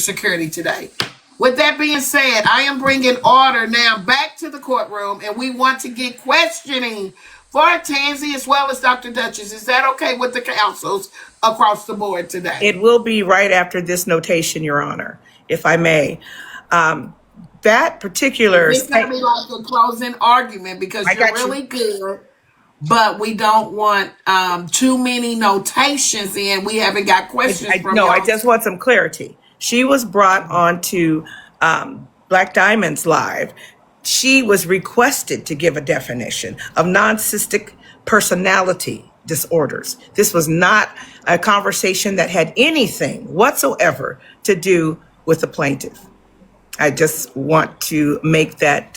security today. With that being said, I am bringing order now back to the courtroom, and we want to get questioning for Tanzee as well as Dr. Dutchess. Is that okay with the councils across the board today? It will be right after this notation, Your Honor, if I may. That particular It's going to be like a closing argument because you're really good, but we don't want too many notations in. We haven't got questions from No, y'all. I just want some clarity. She was brought on to Black Diamonds Live. She was requested to give a definition of narcissistic personality disorders. This was not a conversation that had anything whatsoever to do with the plaintiff. I just want to make that,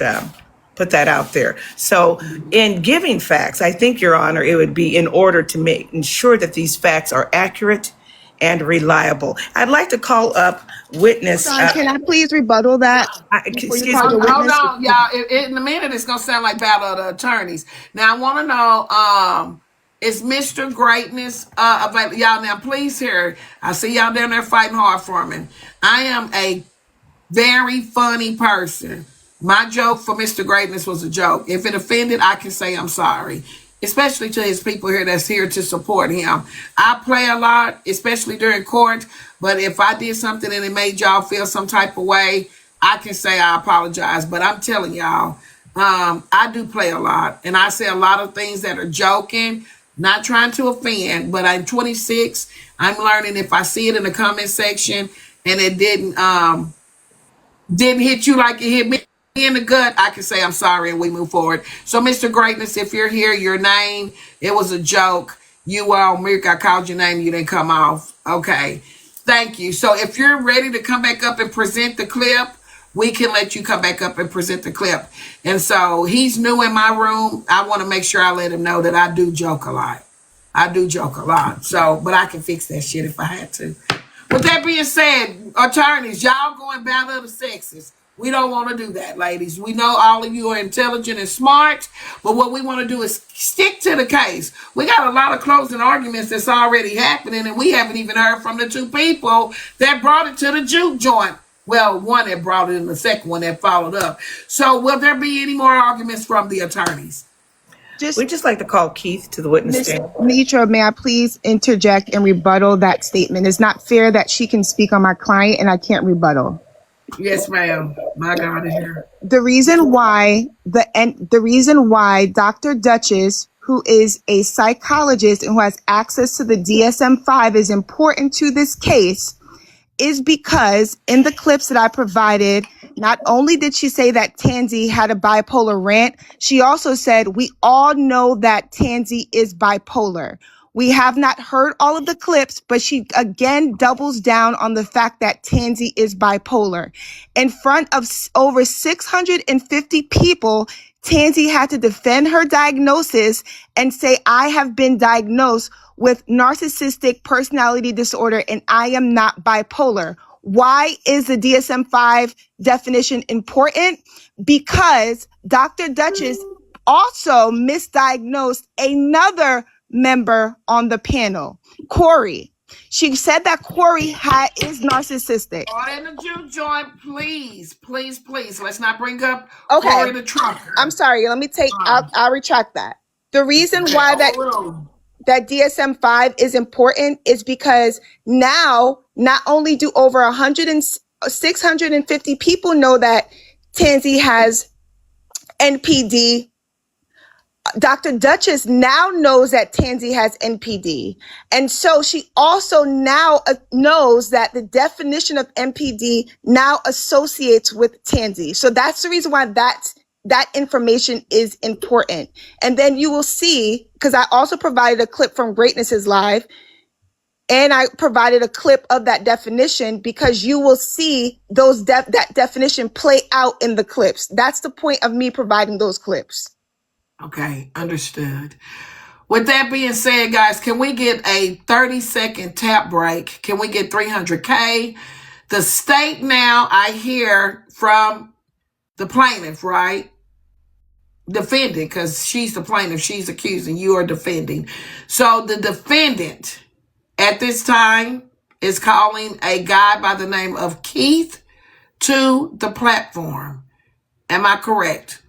put that out there. So in giving facts, I think, Your Honor, it would be in order to ensure that these facts are accurate and reliable. I'd like to call up witness. Can I please rebuttal that? Hold on, y'all. In a minute, it's going to sound like Battle of the Attorneys. Now, I want to know, is Mr. Greatness available? Y'all, now, please hear. I see y'all down there fighting hard for me. I am a very funny person. My joke for Mr. Greatness was a joke. If it offended, I can say I'm sorry, especially to his people here that's here to support him. I play a lot, especially during court, but if I did something and it made y'all feel some type of way, I can say I apologize. But I'm telling y'all, I do play a lot, and I say a lot of things that are joking, not trying to offend, but I'm 26. I'm learning if I see it in the comment section and it didn't hit you like it hit me in the gut, I can say I'm sorry and we move forward. So, Mr. Greatness, if you're here, your name, it was a joke. You were on mute. I called your name. You didn't come off. Okay. Thank you. So if you're ready to come back up and present the clip, we can let you come back up and present the clip. And so he's new in my room. I want to make sure I let him know that I do joke a lot. I do joke a lot. So, but I can fix that shit if I had to. With that being said, attorneys, y'all going battle of the sexes. We don't want to do that, ladies. We know all of you are intelligent and smart, but what we want to do is stick to the case. We got a lot of closing arguments that's already happening, and we haven't even heard from the two people that brought it to the juke joint. Well, one that brought it and the second one that followed up. So will there be any more arguments from the attorneys? We'd just like to call Keith to the witness stand. Netra, may I please interject and rebuttal that statement? It's not fair that she can speak on my client and I can't rebuttal. Yes, ma'am. My God is here. The reason why Dr. Dutchess, who is a psychologist and who has access to the DSM-5, is important to this case is because in the clips that I provided, not only did she say that Tanzee had a bipolar rant, she also said, we all know that Tanzee is bipolar. We have not heard all of the clips, but she again doubles down on the fact that Tanzee is bipolar. In front of over 650 people, Tanzee had to defend her diagnosis and say, I have been diagnosed with narcissistic personality disorder and I am not bipolar. Why is the DSM-5 definition important? Because Dr. Dutchess also misdiagnosed another member on the panel, Corey. She said that Corey is narcissistic. In the juke joint, please. Let's not bring up Corey the trucker. I'm sorry. Let me take. I'll retract that. The reason why that DSM-5 is important is because now not only do over 650 people know that Tanzee has NPD, Dr. Dutchess now knows that Tanzee has NPD. And so she also now knows that the definition of NPD now associates with Tanzee. So that's the reason why that information is important. And then you will see, because I also provided a clip from Greatness's Live, and I provided a clip of that definition because you will see that definition play out in the clips. That's the point of me providing those clips. Okay, understood. With that being said, guys, can we get a 30-second tap break? Can we get 300K? The state now, I hear from the plaintiff, right? Defendant, because she's the plaintiff, she's accusing, you are defending. So the defendant at this time is calling a guy by the name of Keith to the platform. Am I correct?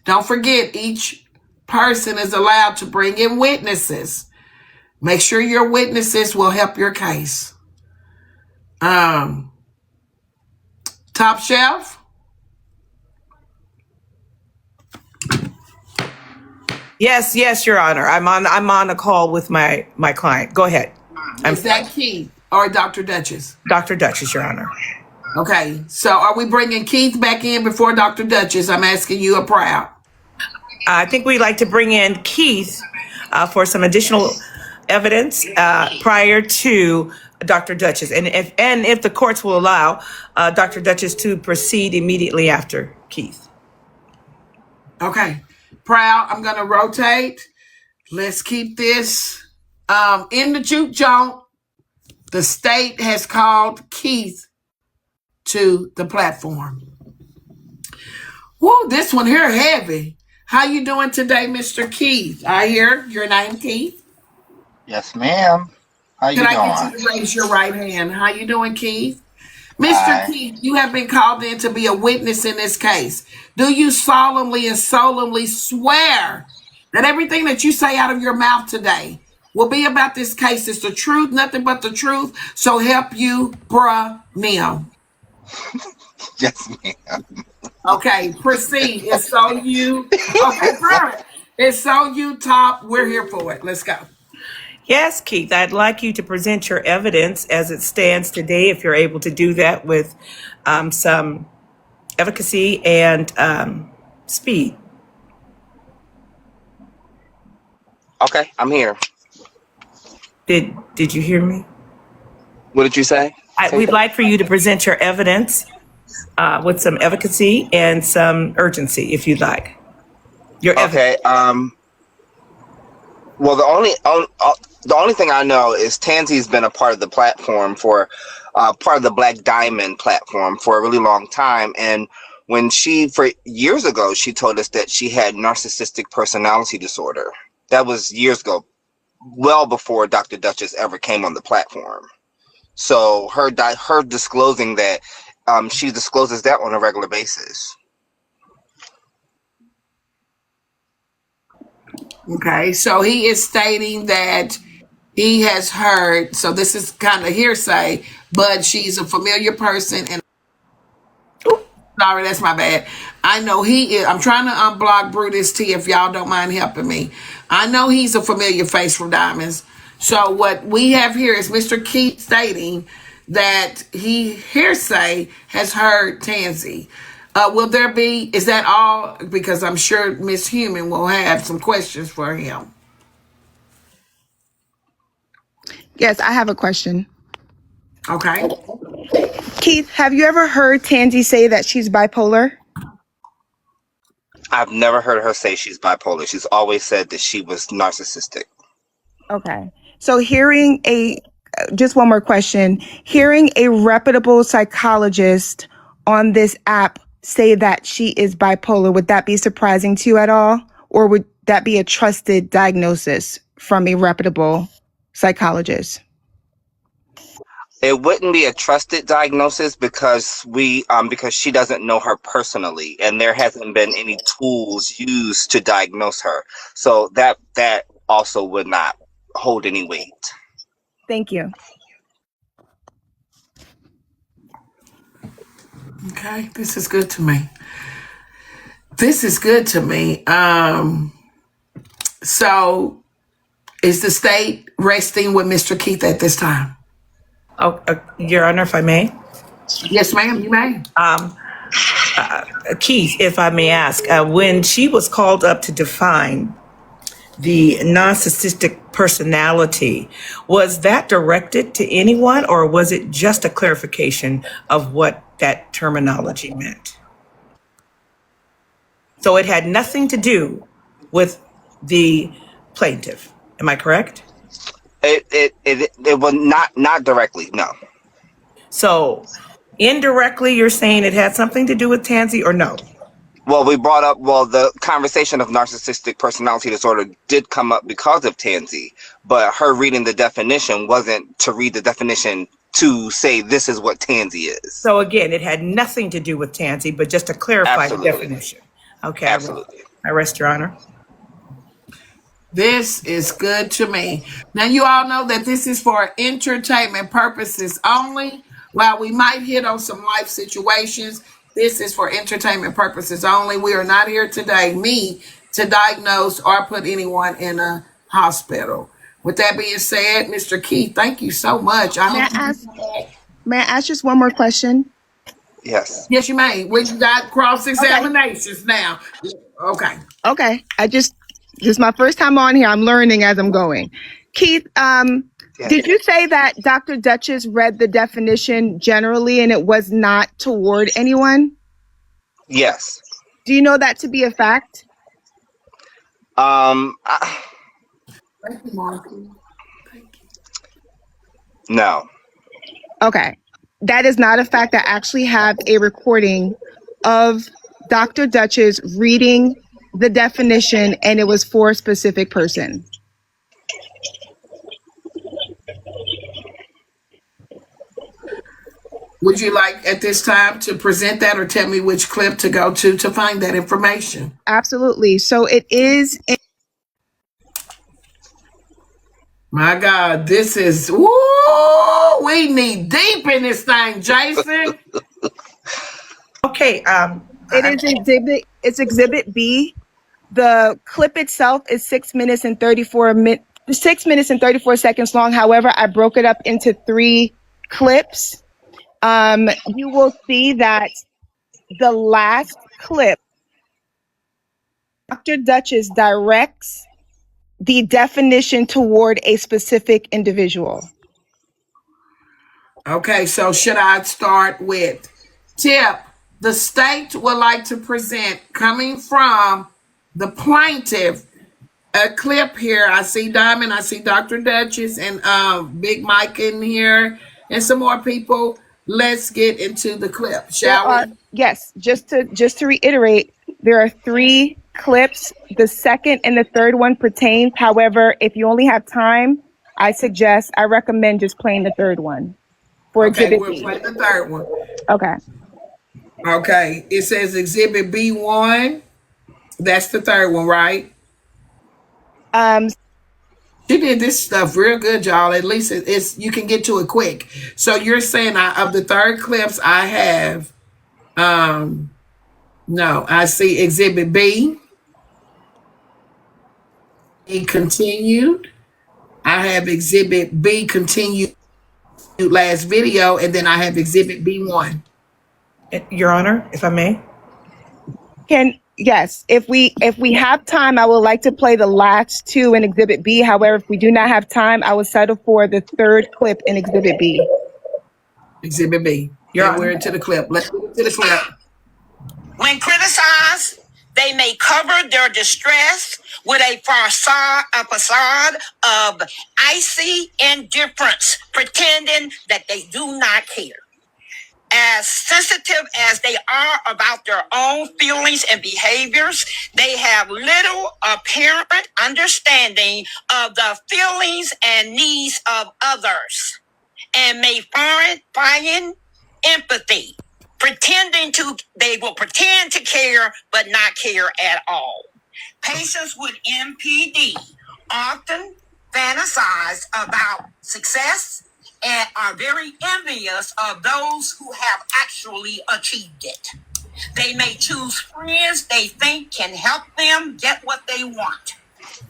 Don't forget, each person is allowed to bring in witnesses. Make sure your witnesses will help your case. Top shelf? Yes, Your Honor. I'm on a call with my client. Go ahead. Is that Keith or Dr. Dutchess? Dr. Dutchess, Your Honor. Okay, so are we bringing Keith back in before Dr. Dutchess? I'm asking you a proud. I think we'd like to bring in Keith for some additional evidence prior to Dr. Dutchess, and if the courts will allow Dr. Dutchess to proceed immediately after Keith. Okay, proud. I'm gonna rotate. Let's keep this in the juke joint. The state has called Keith to the platform. Whoa, this one here heavy. How you doing today, Mr. Keith? I hear your name, Keith. Yes, ma'am. How you Can doing? I get you to raise your right hand? How you doing, Keith? Mr. Hi. Keith, you have been called in to be a witness in this case. Do you solemnly and solemnly swear that everything that you say out of your mouth today will be about this case? It's the truth, nothing but the truth. So help you, bruh, Neil. Yes, ma'am. Okay, proceed. It's so you. Okay, perfect. It's so you, Top. We're here for it. Let's go. Yes, Keith, I'd like you to present your evidence as it stands today, if you're able to do that with some efficacy and speed. Okay, I'm here. Did you hear me? What did you say? We'd like for you to present your evidence with some efficacy and some urgency, if you'd like. Your evidence. Okay. Well, the only thing I know is Tanzee's been a part of the platform for part of the Black Diamond platform for a really long time, and when for years ago, she told us that she had narcissistic personality disorder. That was years ago, well before Dr. Dutchess ever came on the platform. So her disclosing that, she discloses that on a regular basis. Okay, so he is stating that he has heard, so this is kind of hearsay, but she's a familiar person. And sorry, that's my bad. I know he is. I'm trying to unblock Brutus T if y'all don't mind helping me. I know he's a familiar face from Diamonds. So what we have here is Mr. Keith stating that he hearsay has heard Tanzee. Will there be, is that all? Because I'm sure Miss Human will have some questions for him. Yes, I have a question. Okay. Keith, have you ever heard Tanzee say that she's bipolar? I've never heard her say she's bipolar. She's always said that she was narcissistic. Okay. So just one more question. Hearing a reputable psychologist on this app say that she is bipolar, would that be surprising to you at all? Or would that be a trusted diagnosis from a reputable psychologist? It wouldn't be a trusted diagnosis because she doesn't know her personally, and there hasn't been any tools used to diagnose her. So that also would not hold any weight. Thank you. Okay, this is good to me. So is the state resting with Mr. Keith at this time? Oh, Your Honor, if I may. Yes, ma'am, you may. Keith, if I may ask, when she was called up to define the narcissistic personality, was that directed to anyone, or was it just a clarification of what that terminology meant? So it had nothing to do with the plaintiff. Am I correct? It was not directly, no. So indirectly, you're saying it had something to do with Tanzee, or no? Well, we brought up, the conversation of narcissistic personality disorder did come up because of Tanzee, but her reading the definition wasn't to read the definition to say this is what Tanzee is. So again, it had nothing to do with Tanzee, but just to clarify Absolutely. the definition. Okay. Absolutely. I rest, Your Honor. This is good to me. Now, you all know that this is for entertainment purposes only. While we might hit on some life situations, this is for entertainment purposes only. We are not here today, to diagnose or put anyone in a hospital. With that being said, Mr. Keith, thank you so much. May I ask just one more question? Yes. Yes, you may. We got cross-examinations now. Okay. Okay. This is my first time on here. I'm learning as I'm going. Keith, did you say that Dr. Dutchess read the definition generally and it was not toward anyone? Yes. Do you know that to be a fact? Thank you, Marky. Thank you. No. Okay. That is not a fact. I actually have a recording of Dr. Dutchess reading the definition, and it was for a specific person. Would you like at this time to present that or tell me which clip to go to find that information? Absolutely. So it is. My God, this is, woo, we need deep in this thing, Jason. Okay. It's exhibit B. The clip itself is 6 minutes and 6 minutes and 34 seconds long. However, I broke it up into 3 clips. You will see that the last clip, Dr. Dutchess directs the definition toward a specific individual. Okay, so should I start with tip? The state would like to present, coming from the plaintiff, a clip here. I see Diamond, I see Dr. Dutchess, and Big Mike in here, and some more people. Let's get into the clip, shall we? Yes, just to reiterate, there are 3 clips. The second and the third one pertains. However, if you only have time, I recommend just playing the third one for exhibit we'll B. play the third one. Okay. Okay, it says exhibit B1. That's the third one, right? She did this stuff real good, y'all. At least it's you can get to it quick. So you're saying of the third clips I have, no, I see exhibit B. E continued. I have exhibit B continued last video, and then I have exhibit B1. Your Honor, if I may. Yes, if we have time, I would like to play the last 2 in exhibit B. However, if we do not have time, I will settle for the third clip in exhibit B. Exhibit B. Yeah, we're into the clip. Let's get to the clip. When criticized, they may cover their distress with a facade of icy indifference, pretending that they do not care. As sensitive as they are about their own feelings and behaviors, they have little apparent understanding of the feelings and needs of others, and may find empathy, they will pretend to care, but not care at all. Patients with MPD often fantasize about success and are very envious of those who have actually achieved it. They may choose friends they think can help them get what they want.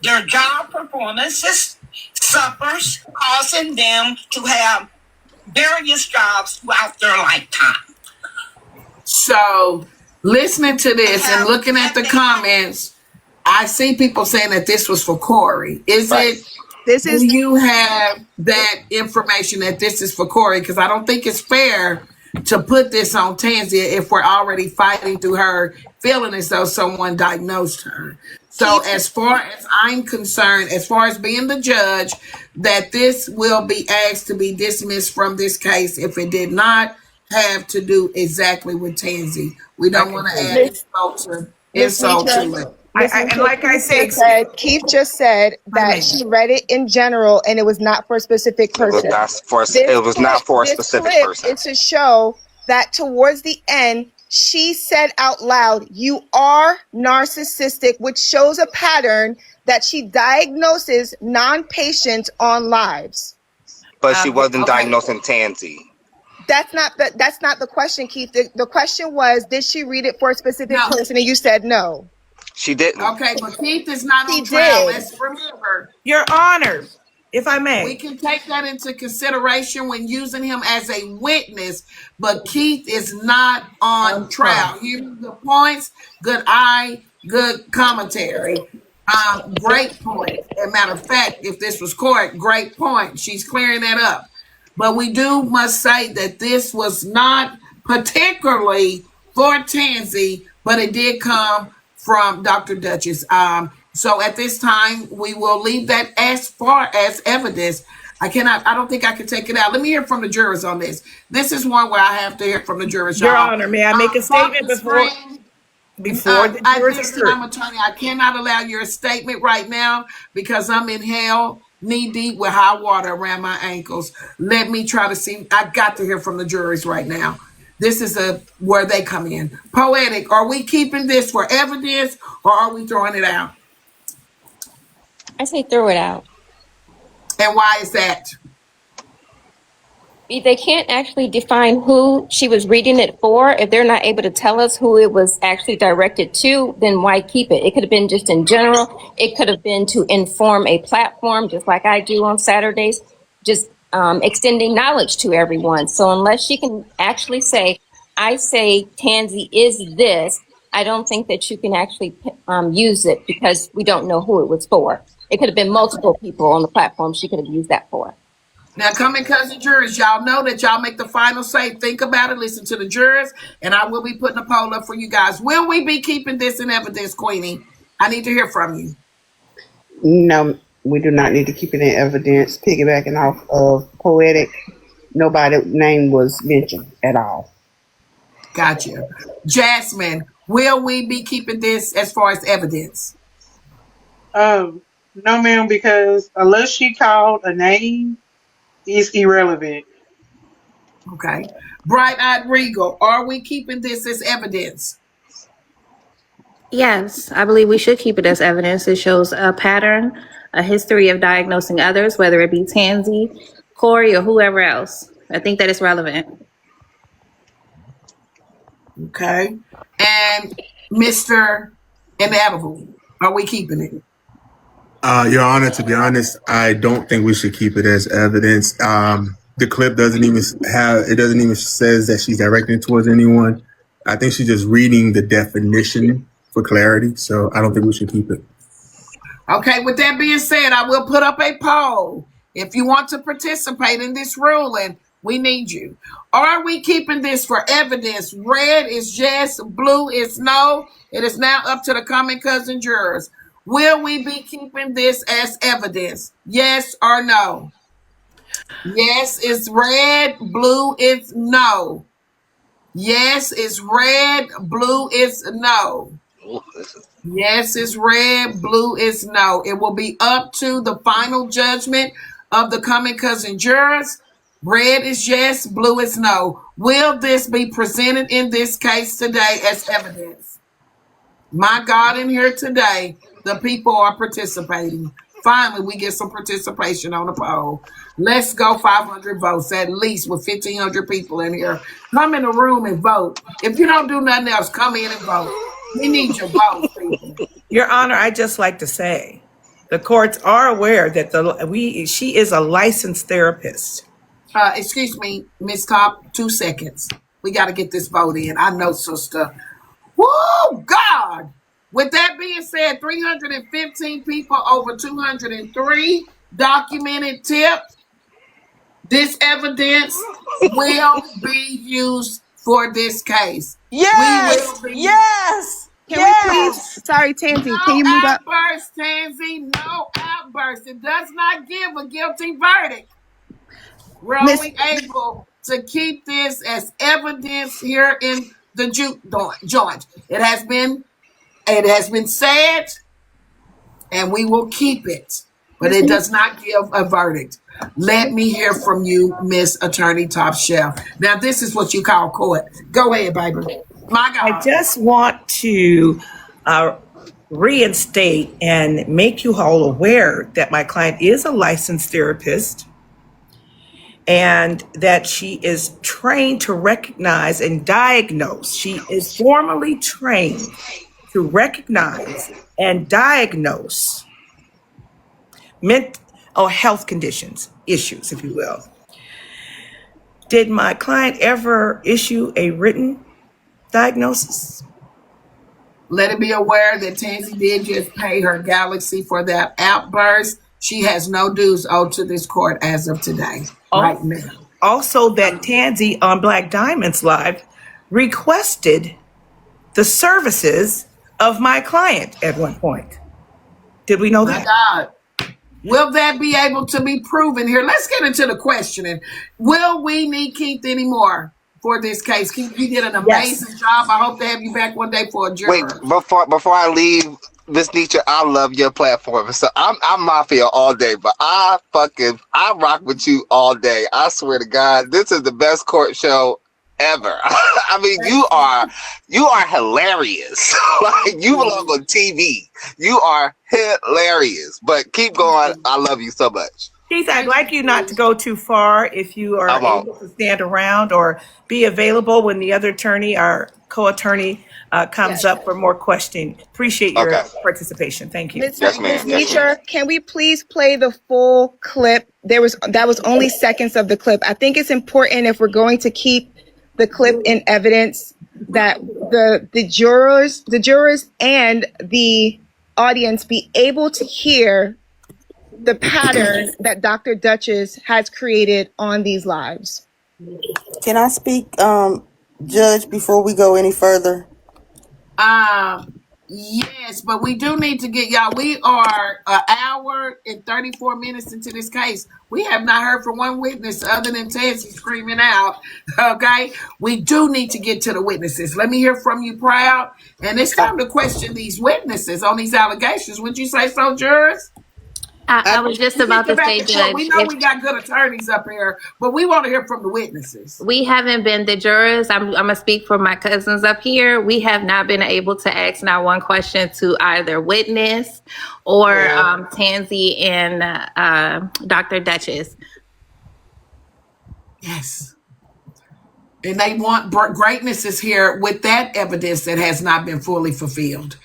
Their job performances suffers, causing them to have various jobs throughout their lifetime. So, listening to this and looking at the comments, I see people saying that this was for Corey. Do you have that information that this is for Corey? Because I don't think it's fair to put this on Tanzee if we're already fighting through her feeling as though someone diagnosed her. So as far as I'm concerned, as far as being the judge, that this will be asked to be dismissed from this case. If it did not, have to do exactly with Tanzee. We I don't want to concur. add Miss Miss insult Netra, to it. Miss And Netra, like I say, Keith just said my that man. she read it in general and it was not for a specific It was person. not for. It was not for a This specific clip person. is to show that towards the end, she said out loud, "You are narcissistic," which shows a pattern that she diagnoses non-patients on lives. But she wasn't Okay. diagnosing Tanzee. That's not the question, Keith. The question was, did she read it for a specific No. person? And you said no. She didn't. Okay, but Keith is not He on trial. did. Let's remember. Your Honor, if I We may. can take that into consideration when using him as a witness, but Keith is not on trial. Here are the points. Good eye, good commentary. Great point. As a matter of fact, if this was court, great point. She's clearing that up. But we must say that this was not particularly for Tanzee, but it did come from Dr. Dutchess. So at this time, we will leave that as far as evidence. I don't think I can take it out. Let me hear from the jurors on this. This is one where I have to hear from the jurors, Your y'all. Honor, may I make a statement before the At jurors this are time, heard? attorney, I cannot allow your statement right now because I'm in hell, knee deep with high water around my ankles. Let me try to see. I got to hear from the juries right now. This is where they come in. Poetic, are we keeping this for evidence or are we throwing it out? I say throw it out. And why is that? They can't actually define who she was reading it for. If they're not able to tell us who it was actually directed to, then why keep it? It could have been just in general. It could have been to inform a platform, just like I do on Saturdays, just extending knowledge to everyone. So unless she can actually say, I say Tanzee is this, I don't think that you can actually use it because we don't know who it was for. It could have been multiple people on the platform she could have used that for. Now, coming cousin jurors, y'all know that y'all make the final say. Think about it. Listen to the jurors, and I will be putting a poll up for you guys. Will we be keeping this in evidence, Queenie? I need to hear from you. No, we do not need to keep it in evidence. Piggybacking off of Poetic, nobody's name was mentioned at all. Gotcha. Jasmine, will we be keeping this as far as evidence? No, ma'am, because unless she called a name, it's irrelevant. Okay. Bright Eyed Regal, are we keeping this as evidence? Yes, I believe we should keep it as evidence. It shows a pattern, a history of diagnosing others, whether it be Tanzee, Corey, or whoever else. I think that is relevant. Okay. And Mr. Inevitable, are we keeping it? Your Honor, to be honest, I don't think we should keep it as evidence. The clip doesn't even says that she's directing it towards anyone. I think she's just reading the definition for clarity. So I don't think we should keep it. Okay, with that being said, I will put up a poll. If you want to participate in this ruling, we need you. Are we keeping this for evidence? Red is yes, blue is no. It is now up to the common cousin jurors. Will we be keeping this as evidence? Yes or no? Yes is red, blue is no. Yes is red, blue is no. Ooh, Yes is red, blue is no. It will be up to the final judgment of the common cousin jurors. Red is yes, blue is no. Will this be presented in this case today as evidence? My God, in here today, the people are participating. Finally, we get some participation on the poll. Let's go 500 votes, at least with 1,500 people in here. Come in the room and vote. If you don't do nothing else, come in and vote. We need your votes, people. Your Honor, I just like to say, the courts are aware that she is a licensed therapist. Excuse me, Miss Top, 2 seconds. We got to get this vote in. I know, sister. Woo, God. With that being said, 315 people over 203 documented tip. This evidence will be used for this case. Yes, yes, Can we please? Sorry, Tanzee. No Can you move up? outburst, Tanzee. No outburst. It does not give a guilty verdict. We're Miss only able to keep this as evidence here in the joint. It has been said, and we will keep it, but it does not give a verdict. Let me hear from you, Miss Attorney Top Shelf. Now, this is what you call court. Go ahead, baby. My I God. just want to reinstate and make you all aware that my client is a licensed therapist and that she is trained to recognize and diagnose. She is formally trained to recognize and diagnose mental or health conditions, issues, if you will. Did my client ever issue a written diagnosis? Let it be aware that Tanzee did just pay her Galaxy for that outburst. She has no dues owed to this court as of today, right now. Also, that Tanzee on Black Diamonds Live requested the services of my client at one point. Did we know that? My God. Will that be able to be proven here? Let's get into the questioning. Will we need Keith anymore for this case? Keith, you did an amazing job. I hope to have you back one day for a jury. Wait, before I leave, Miss Netra, I love your platform. So I'm Mafia all day, but I rock with you all day. I swear to God, this is the best court show ever. I mean, you are hilarious. Like, you belong on TV. You are hilarious. But keep going. I love you so much. Keith, I'd like you not to go too far if you are able to stand around or be available when the other attorney, our co-attorney, comes up for more questioning. Appreciate your participation. Thank you. Ms. Netra, can we please play the full clip? That was only seconds of the clip. I think it's important, if we're going to keep the clip in evidence, that the jurors and the audience be able to hear the pattern that Dr. Dutchess has created on these lives. Can I speak, Judge, before we go any further? Yes, but we do need to get y'all. We are an hour and 34 minutes into this case. We have not heard from one witness other than Tanzee screaming out. Okay, we do need to get to the witnesses. Let me hear from you, Proud. And it's time to question these witnesses on these allegations. Would you say so, jurors? I was just about to say, Judge. We know we got good attorneys up here, but we want to hear from the witnesses. We haven't been, the jurors, I'm going to speak for my cousins up here. We have not been able to ask not one question to either witness or Tanzee and Dr. Dutchess. Yes. And they want greatness is here with that evidence that has not been fully fulfilled.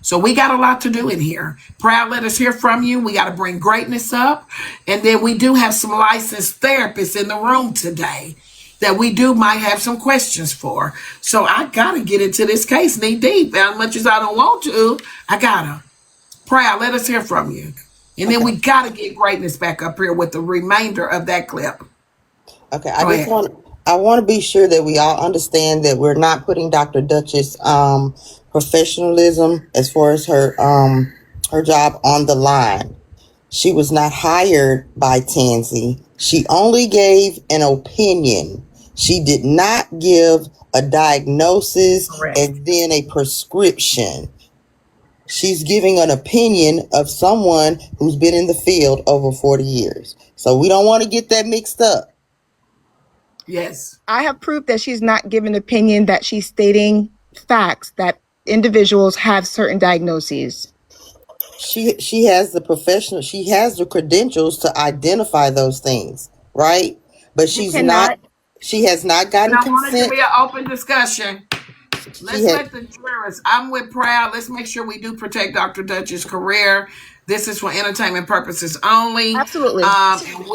So we got a lot to do in here. Proud, let us hear from you. We got to bring greatness up. And then we do have some licensed therapists in the room today that we might have some questions for. So I got to get into this case knee deep. As much as I don't want to, I got to. Proud, let us hear from you. And then we got to get greatness back up here with the remainder of that clip. Okay, I want to be sure that we all understand that we're not putting Dr. Dutchess' professionalism as far as her job on the line. She was not hired by Tanzee. She only gave an opinion. She did not give a diagnosis and then a prescription. She's giving an opinion of someone who's been in the field over 40 years. So we don't want to get that mixed up. Yes. I have proof that she's not giving an opinion, that she's stating facts that individuals have certain diagnoses. She has the professional, she has the credentials to identify those things, right? But she has not gotten consent. I want it to be an open discussion. Let's let the jurors. I'm with Proud. Let's make sure we do protect Dr. Dutchess' career. This is for entertainment purposes only. Absolutely. And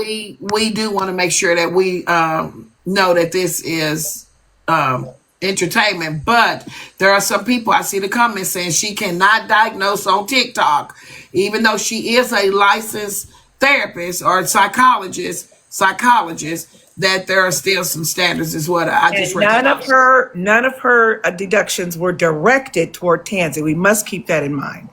we do want to make sure that we know that this is entertainment. But there are some people, I see the comments saying she cannot diagnose on TikTok, even though she is a licensed therapist or psychologist, that there are still some standards is what I just read. None of her deductions were directed toward Tanzee. We must keep that in mind.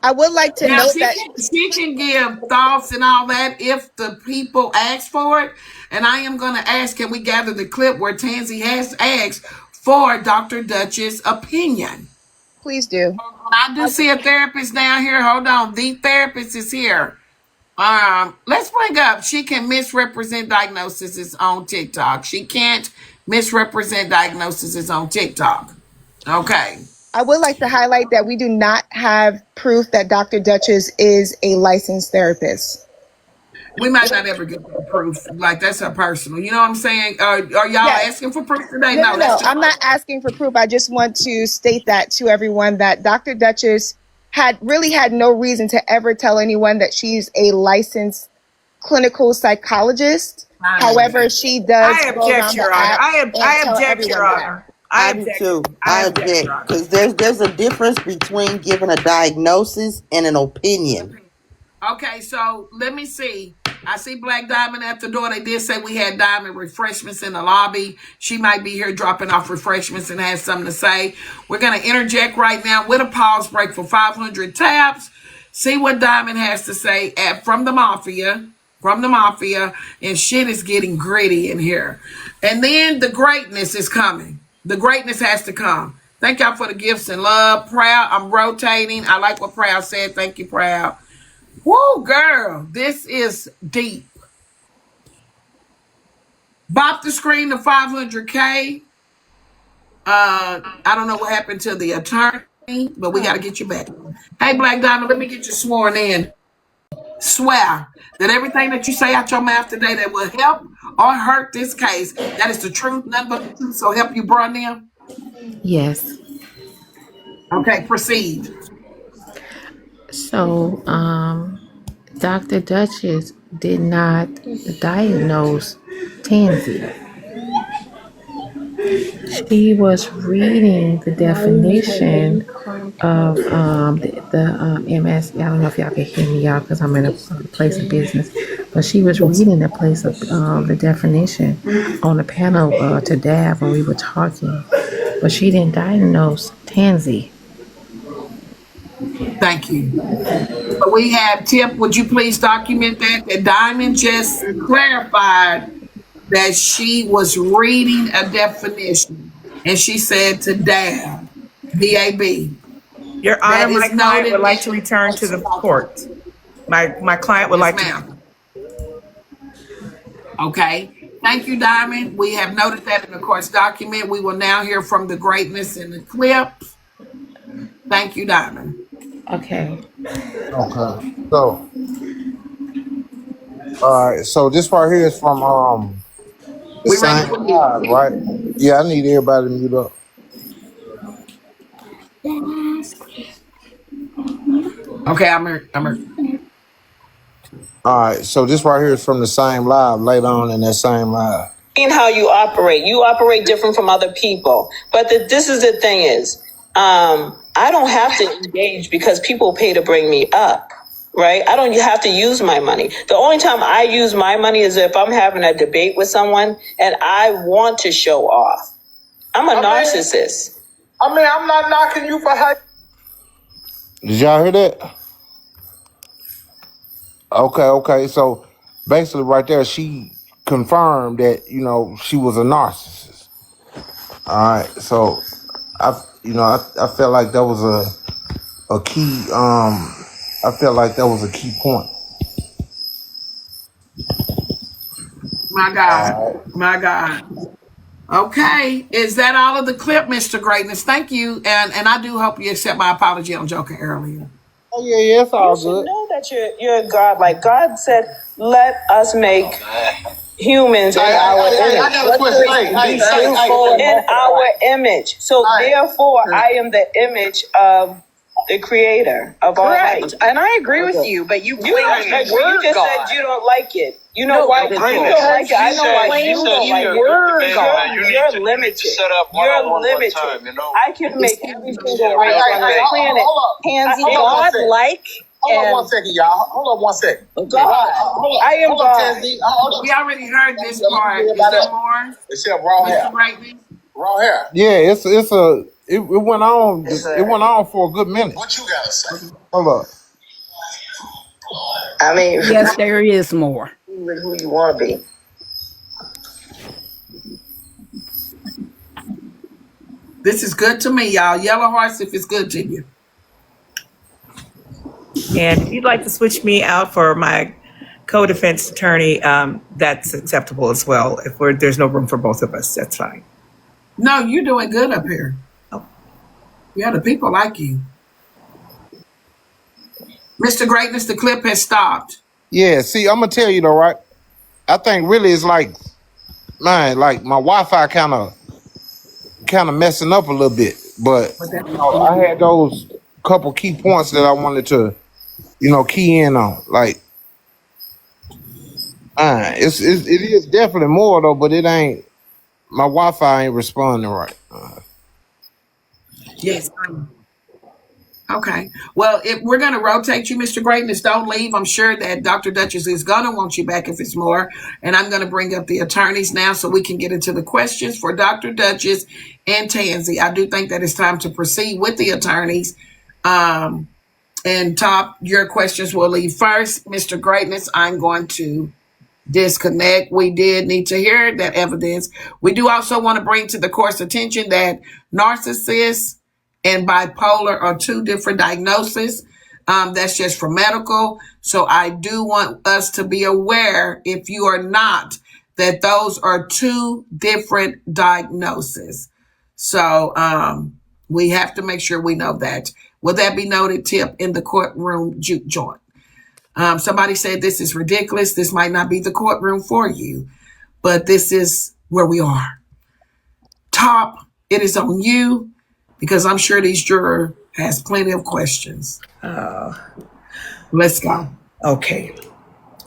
I would like to Now note that she can give thoughts and all that if the people ask for it. And I am going to ask, can we gather the clip where Tanzee has asked for Dr. Dutchess' opinion? please do. I do see a therapist down here. Hold on. The therapist is here. Let's bring up, she can misrepresent diagnoses on TikTok. She can't misrepresent diagnoses on TikTok. Okay. I would like to highlight that we do not have proof that Dr. Dutchess is a licensed therapist. We might not ever get the proof. Like, that's her personal. You know what I'm saying? Are y'all Yes. asking for proof today? No, That's I'm not asking for proof. I just want to state that to everyone that Dr. Dutchess had no reason to ever tell anyone that she's a licensed clinical psychologist. However, she does. I object, Your Honor. I object, Your Honor. I do too. I object because there's a difference between giving a diagnosis and an opinion. Okay, so let me see. I see Black Diamond at the door. They did say we had Diamond refreshments in the lobby. She might be here dropping off refreshments and has something to say. We're going to interject right now with a pause break for 500 taps. See what Diamond has to say from the Mafia. And shit is getting gritty in here. And then the greatness is coming. The greatness has to come. Thank y'all for the gifts and love. Proud, I'm rotating. I like what Proud said. Thank you, Proud. Woo, girl, this is deep. Bop the screen to 500K. I don't know what happened to the attorney, but we got to get you back. Hey, Black Diamond, let me get you sworn in. Swear that everything that you say out your mouth today that will help or hurt this case, that is the truth, nothing but the truth, so help you, brought them. Yes. Okay, proceed. So, Dr. Dutchess did not diagnose Tanzee. She was reading the definition of the MS. I don't know if y'all can hear me, y'all, because I'm in a place of business. But she was reading the place of the definition on the panel to Dab when we were talking. But she didn't diagnose Tanzee. Thank you. So we have Tip. Would you please document that Diamond just clarified that she was reading a definition and she said to Dab, D-A-B. Your Honor, my client would like to return to the court. My client would like to. Okay. Thank you, Diamond. We have noted that in the court's document. We will now hear from the greatness in the clip. Thank you, Diamond. Okay. Okay. So, all right. So this right here is from the same live, right? Yeah, I need everybody to mute up. Okay, I'm here. All right. So this right here is from the same live, later on in that same live. In how you operate different from other people. But this is the thing is, I don't have to engage because people pay to bring me up, right? I don't have to use my money. The only time I use my money is if I'm having a debate with someone and I want to show off. I'm a narcissist. I'm not knocking you for how. Did y'all hear that? Okay. So basically right there, she confirmed that, she was a narcissist. All right. So I felt like that was a key. I felt like that was a key point. My God. Okay. Is that all of the clip, Mr. Greatness? Thank you. And I do hope you accept my apology on joking earlier. Oh, yeah, it's all good. You know that you're God. Like God said, let us make humans in our image. In our image. So therefore, I am the image of the creator of all life. And I agree with you, but you just said you don't like it. You know why you don't like it? I know why you don't like it. You're limited. You're limited. I can make every single race on the planet. Hands God like. Hold on 1 second, y'all. Hold on 1 second. God. I am God. We already heard this part. Is there more? Except raw hair. Mr. Greatness? Raw hair. Yeah, it went on. It went on for a good minute. What you gotta say? Hold up. I mean, Yes, there is more. with who you want to be. This is good to me, y'all. Yellow hearts if it's good to you. And if you'd like to switch me out for my co-defense attorney, that's acceptable as well. If there's no room for both of us, that's fine. No, you're doing good up here. Oh. Yeah, the people like you. Mr. Greatness, the clip has stopped. Yeah, see, I'm gonna tell you though, right? I think really it's like, man, like my Wi-Fi kind of messing up a little bit. But you know, I had those couple key points that I wanted to, key in on. Like, it is definitely more though, but it ain't. My Wi-Fi ain't responding right. Yes. Okay. Well, if we're going to rotate you, Mr. Greatness, don't leave. I'm sure that Dr. Dutchess is going to want you back if it's more. And I'm going to bring up the attorneys now so we can get into the questions for Dr. Dutchess and Tanzee. I do think that it's time to proceed with the attorneys. And Top, your questions will leave first. Mr. Greatness, I'm going to disconnect. We did need to hear that evidence. We do also want to bring to the court's attention that narcissists and bipolar are two different diagnoses. That's just for medical. So I do want us to be aware, if you are not, that those are two different diagnoses. So we have to make sure we know that. Will that be noted, Tip, in the courtroom juke joint? Somebody said this is ridiculous. This might not be the courtroom for you, but this is where we are. Top, it is on you, because I'm sure these juror has plenty of questions. Let's go. Okay.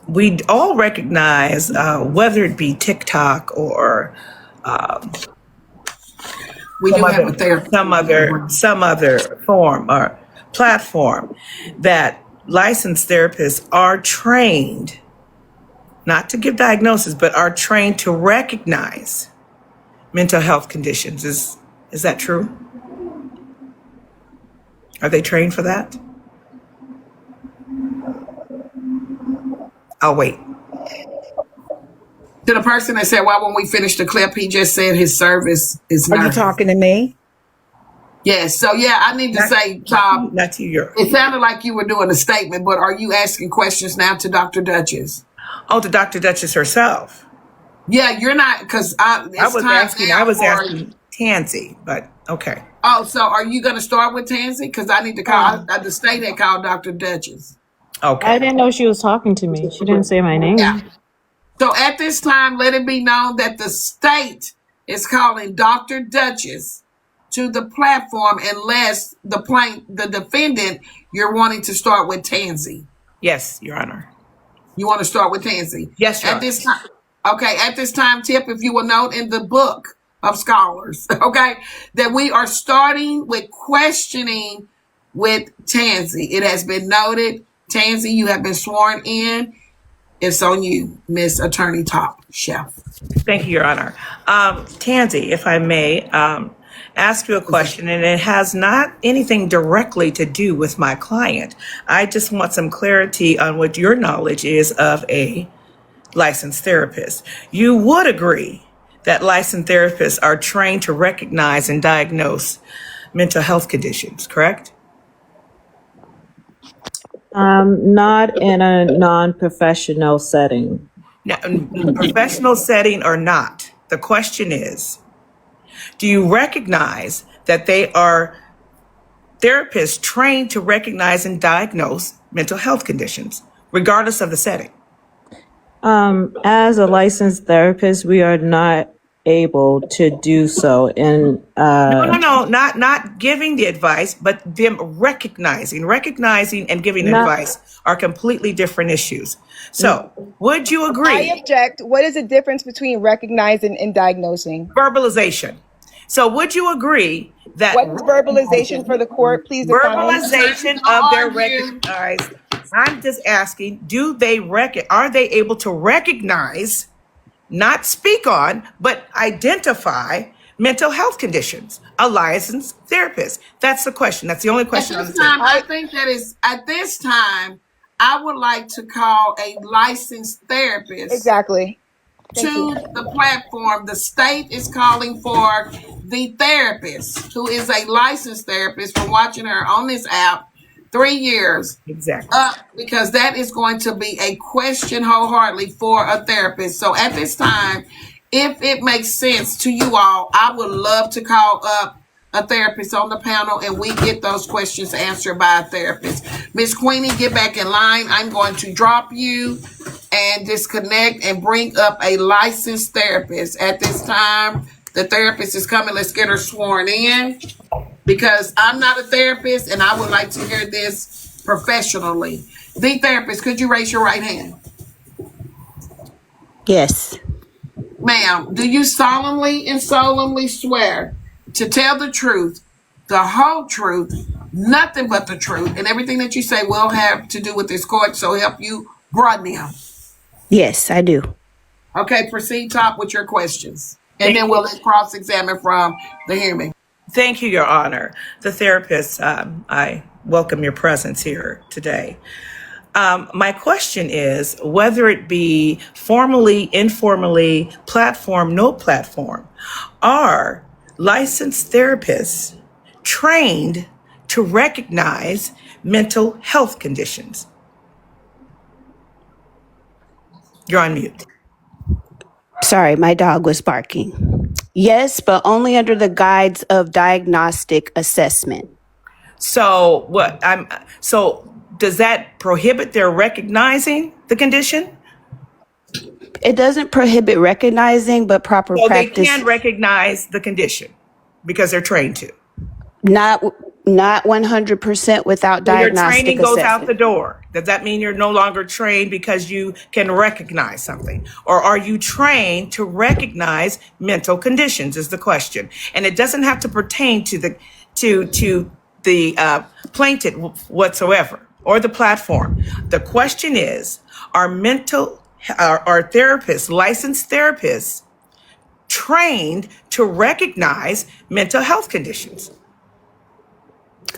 We all recognize, whether it be TikTok or we do have a therapy. some other form or platform, that licensed therapists are trained not to give diagnosis, but are trained to recognize mental health conditions. Is that true? Are they trained for that? I'll wait. To the person that said, why when we finish the clip, he just said his service is not. Are you talking to me? Yes. So, yeah, I need to say, Top, not to you. It sounded like you were doing a statement, but are you asking questions now to Dr. Dutchess? Oh, to Dr. Dutchess herself. Yeah, you're not, because I was asking Tanzee, but okay. Oh, so are you going to start with Tanzee? Because I need to call, the state had called Dr. Dutchess. Okay. I didn't know she was talking to me. She didn't say my name. Yeah. So at this time, let it be known that the state is calling Dr. Dutchess to the platform unless the defendant, you're wanting to start with Tanzee. Yes, Your Honor. You want to start with Tanzee? Yes, Your Honor. At this time, Tip, if you will note in the book of scholars, okay, that we are starting with questioning with Tanzee. It has been noted. Tanzee, you have been sworn in. It's on you, Miss Attorney Top Chef. Thank you, Your Honor. Tanzee, if I may ask you a question, and it has not anything directly to do with my client. I just want some clarity on what your knowledge is of a licensed therapist. You would agree that licensed therapists are trained to recognize and diagnose mental health conditions, correct? Not in a non-professional setting. Now, professional setting or not, the question is, do you recognize that they are therapists trained to recognize and diagnose mental health conditions, regardless of the setting? As a licensed therapist, we are not able to do so. And no, not giving the advice, but them recognizing and giving advice are completely different issues. So, would you agree? I object. What is the difference between recognizing and diagnosing? Verbalization. So, would you agree that what is verbalization for the court? Please define. Verbalization of their recognize. I'm just asking, are they able to recognize, not speak on, but identify mental health conditions? A licensed therapist. That's the question. That's the only At question on the this time, table. I think that is at this time, I would like to call a licensed therapist Exactly. Thank you. to the platform. The state is calling for the therapist who is a licensed therapist from watching her on this app 3 years Exactly. up, because that is going to be a question wholeheartedly for a therapist. So at this time, if it makes sense to you all, I would love to call up a therapist on the panel and we get those questions answered by a therapist. Miss Queenie, get back in line. I'm going to drop you and disconnect and bring up a licensed therapist. At this time, the therapist is coming. Let's get her sworn in, because I'm not a therapist and I would like to hear this professionally. The therapist, could you raise your right hand? Yes. Ma'am, do you solemnly and solemnly swear to tell the truth, the whole truth, nothing but the truth, and everything that you say will have to do with this court, so help you God now? Yes, I do. Okay, proceed top with your questions. And then we'll cross-examine from the hearing. Thank you, Your Honor. The therapist, I welcome your presence here today. My question is whether it be formally, informally, platform, no platform, are licensed therapists trained to recognize mental health conditions? You're on mute. Sorry, my dog was barking. Yes, but only under the guise of diagnostic assessment. So does that prohibit their recognizing the condition? It doesn't prohibit recognizing, but proper So practice. they can recognize the condition because they're trained to. Not 100% without So your diagnostic training goes out assessment. the door. Does that mean you're no longer trained because you can recognize something? Or are you trained to recognize mental conditions is the question. And it doesn't have to pertain to the plaintiff whatsoever or the platform. The question is, are therapists, licensed therapists, trained to recognize mental health conditions?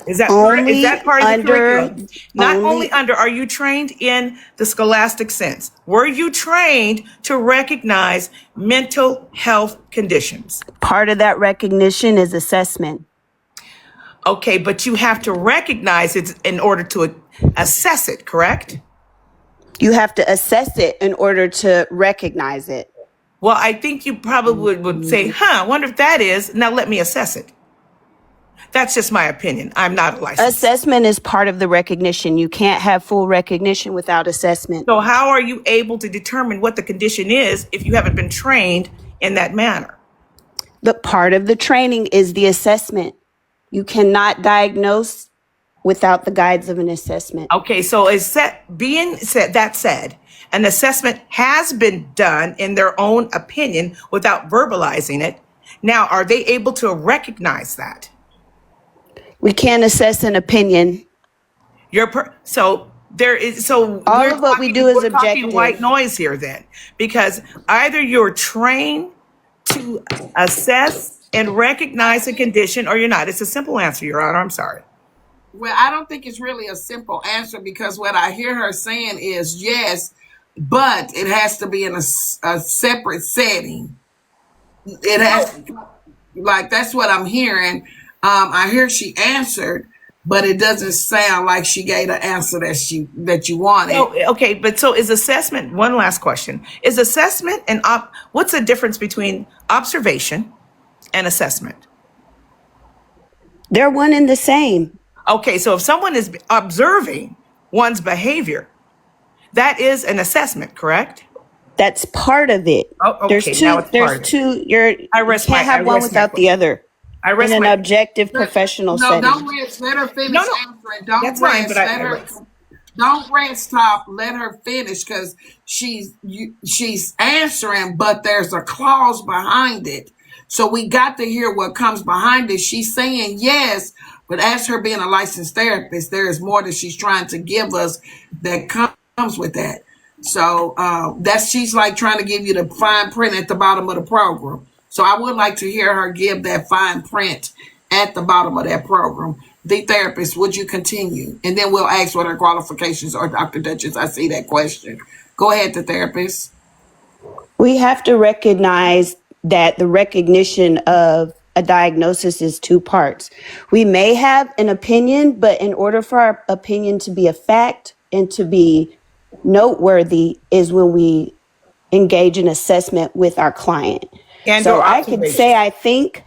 Is that correct? Is that part of the curriculum? Not only under, are you trained in the scholastic sense? Were you trained to recognize mental health conditions? Part of that recognition is assessment. Okay, but you have to recognize it in order to assess it, correct? You have to assess it in order to recognize it. Well, I think you probably would say, I wonder if that is, now let me assess it. That's just my opinion. I'm not a licensed. Assessment is part of the recognition. You can't have full recognition without assessment. So how are you able to determine what the condition is if you haven't been trained in that manner? But part of the training is the assessment. You cannot diagnose without the guides of an assessment. Okay, so that said, an assessment has been done in their own opinion without verbalizing it. Now, are they able to recognize that? We can't assess an opinion. All of what we do is we're talking objective. White noise here then, because either you're trained to assess and recognize a condition or you're not. It's a simple answer, Your Honor. I'm sorry. Well, I don't think it's really a simple answer, because what I hear her saying is yes, but it has to be in a separate setting. It has, like, that's what I'm hearing. I hear she answered, but it doesn't sound like she gave the answer that you wanted. Okay, but so is assessment, one last question. Is assessment and what's the difference between observation and assessment? They're one and the same. Okay, so if someone is observing one's behavior, that is an assessment, correct? That's part of it. Oh, okay. There's two. You can't have one without the other. In an objective professional setting. Let her finish answering. Don't rest, stop. Let her finish, because she's answering, but there's a clause behind it. So we got to hear what comes behind it. She's saying yes, but as her being a licensed therapist, there is more that she's trying to give us that comes with that. So she's like trying to give you the fine print at the bottom of the program. So I would like to hear her give that fine print at the bottom of that program. The therapist, would you continue? And then we'll ask what her qualifications are, Dr. Dutchess. I see that question. Go ahead, the therapist. We have to recognize that the recognition of a diagnosis is two parts. We may have an opinion, but in order for our opinion to be a fact and to be noteworthy is when we engage in assessment with our client. And So or I could say I think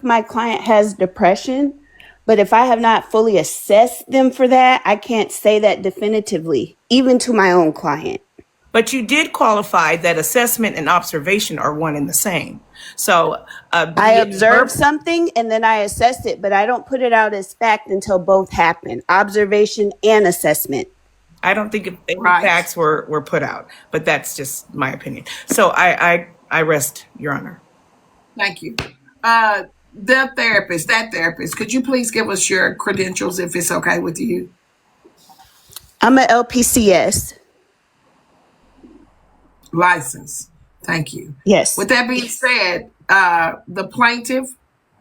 my client has depression, but if I have not fully assessed them for that, I can't say that definitively, even to my own client. But you did qualify that assessment and observation are one and the same. So I observe something and then I assess it, but I don't put it out as fact until both happen, observation and assessment. I don't think any facts were put out, but that's just my opinion. So I rest, Your Honor. Thank you. That therapist, could you please give us your credentials if it's okay with you? I'm an LPCS. License. Thank you. Yes. With that being said, the plaintiff,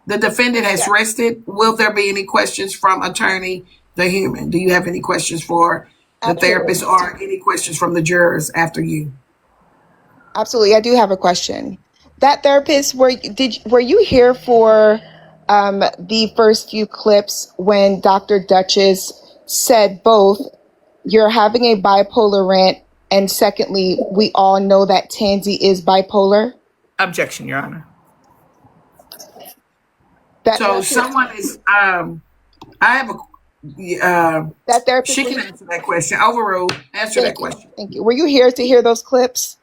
the defendant has rested. Will there be any questions from attorney, the human? Do you have any questions for the therapist or any questions from the jurors after you? Absolutely. I do have a question. That therapist, were you here for the first few clips when Dr. Dutchess said both you're having a bipolar rant and secondly, we all know that Tanzee is bipolar? Objection, Your Honor. So someone is, I have a, that therapist, she can answer that question. Overruled. Answer that question. Thank you. Were you here to hear those clips?